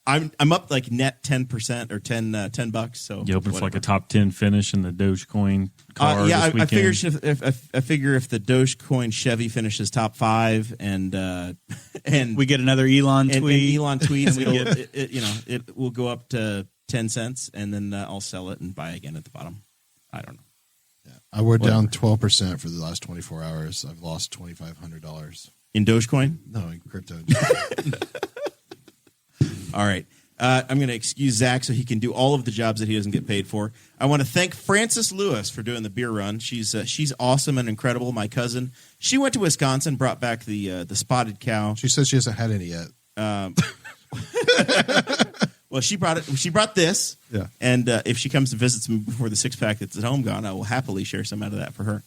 I'm up like net 10% or $10. So You hoping for like a top 10 finish in the Dogecoin car this I weekend? figure if the Dogecoin Chevy finishes top 5 and We get another Elon and tweet. Elon tweets, it will go up to 10 cents, and then I'll sell it and buy again at the bottom. I don't know. We're down 12% for the last 24 hours. I've lost $2,500 In Dogecoin? No, in crypto. All right. I'm going to excuse Zach so he can do all of the jobs that he doesn't get paid for. I want to thank Frances Lewis for doing the beer run. She's awesome and incredible. My cousin. She went to Wisconsin, brought back the spotted cow. She says she hasn't had any yet. Well, she brought this. Yeah. And if she comes and visits me before the 6-pack that's at home gone, I will happily share some out of that for her.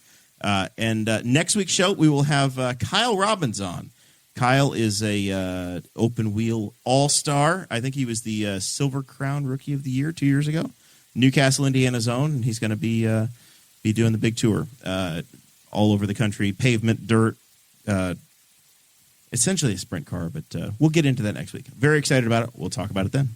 And next week's show, we will have Kyle Robbins on. Kyle is a open wheel all-star. I think he was the Silver Crown Rookie of the Year 2 years ago. Newcastle, Indiana's own, and he's going to be doing the big tour all over the country. Pavement, dirt, essentially a sprint car, but we'll get into that next week. Very excited about it. We'll talk about it then.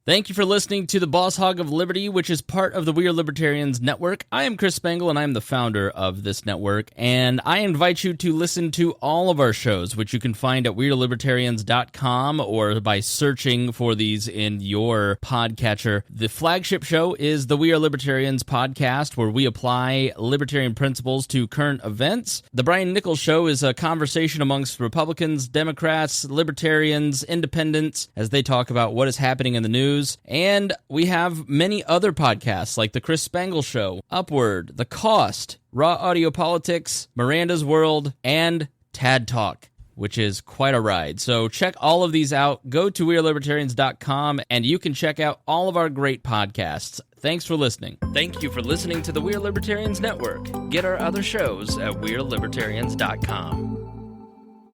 Thank you for listening to the Boss Hog of Liberty, which is part of the We Are Libertarians network. I am Chris Spangle, and I am the founder of this network, and I invite you to listen to all of our shows, which you can find at WeAreLibertarians.com or by searching for these in your podcatcher. The flagship show is the We Are Libertarians podcast, where we apply libertarian principles to current events. The Brian Nichols Show is a conversation amongst Republicans, Democrats, Libertarians, Independents, as they talk about what is happening in the news. And we have many other podcasts like The Chris Spangle Show, Upward, The Cost, Raw Audio Politics, Miranda's World, and Tad Talk, which is quite a ride. So check all of these out. Go to WeAreLibertarians.com, and you can check out all of our great podcasts. Thanks for listening. Thank you for listening to the We Are Libertarians Network. Get our other shows at WeAreLibertarians.com.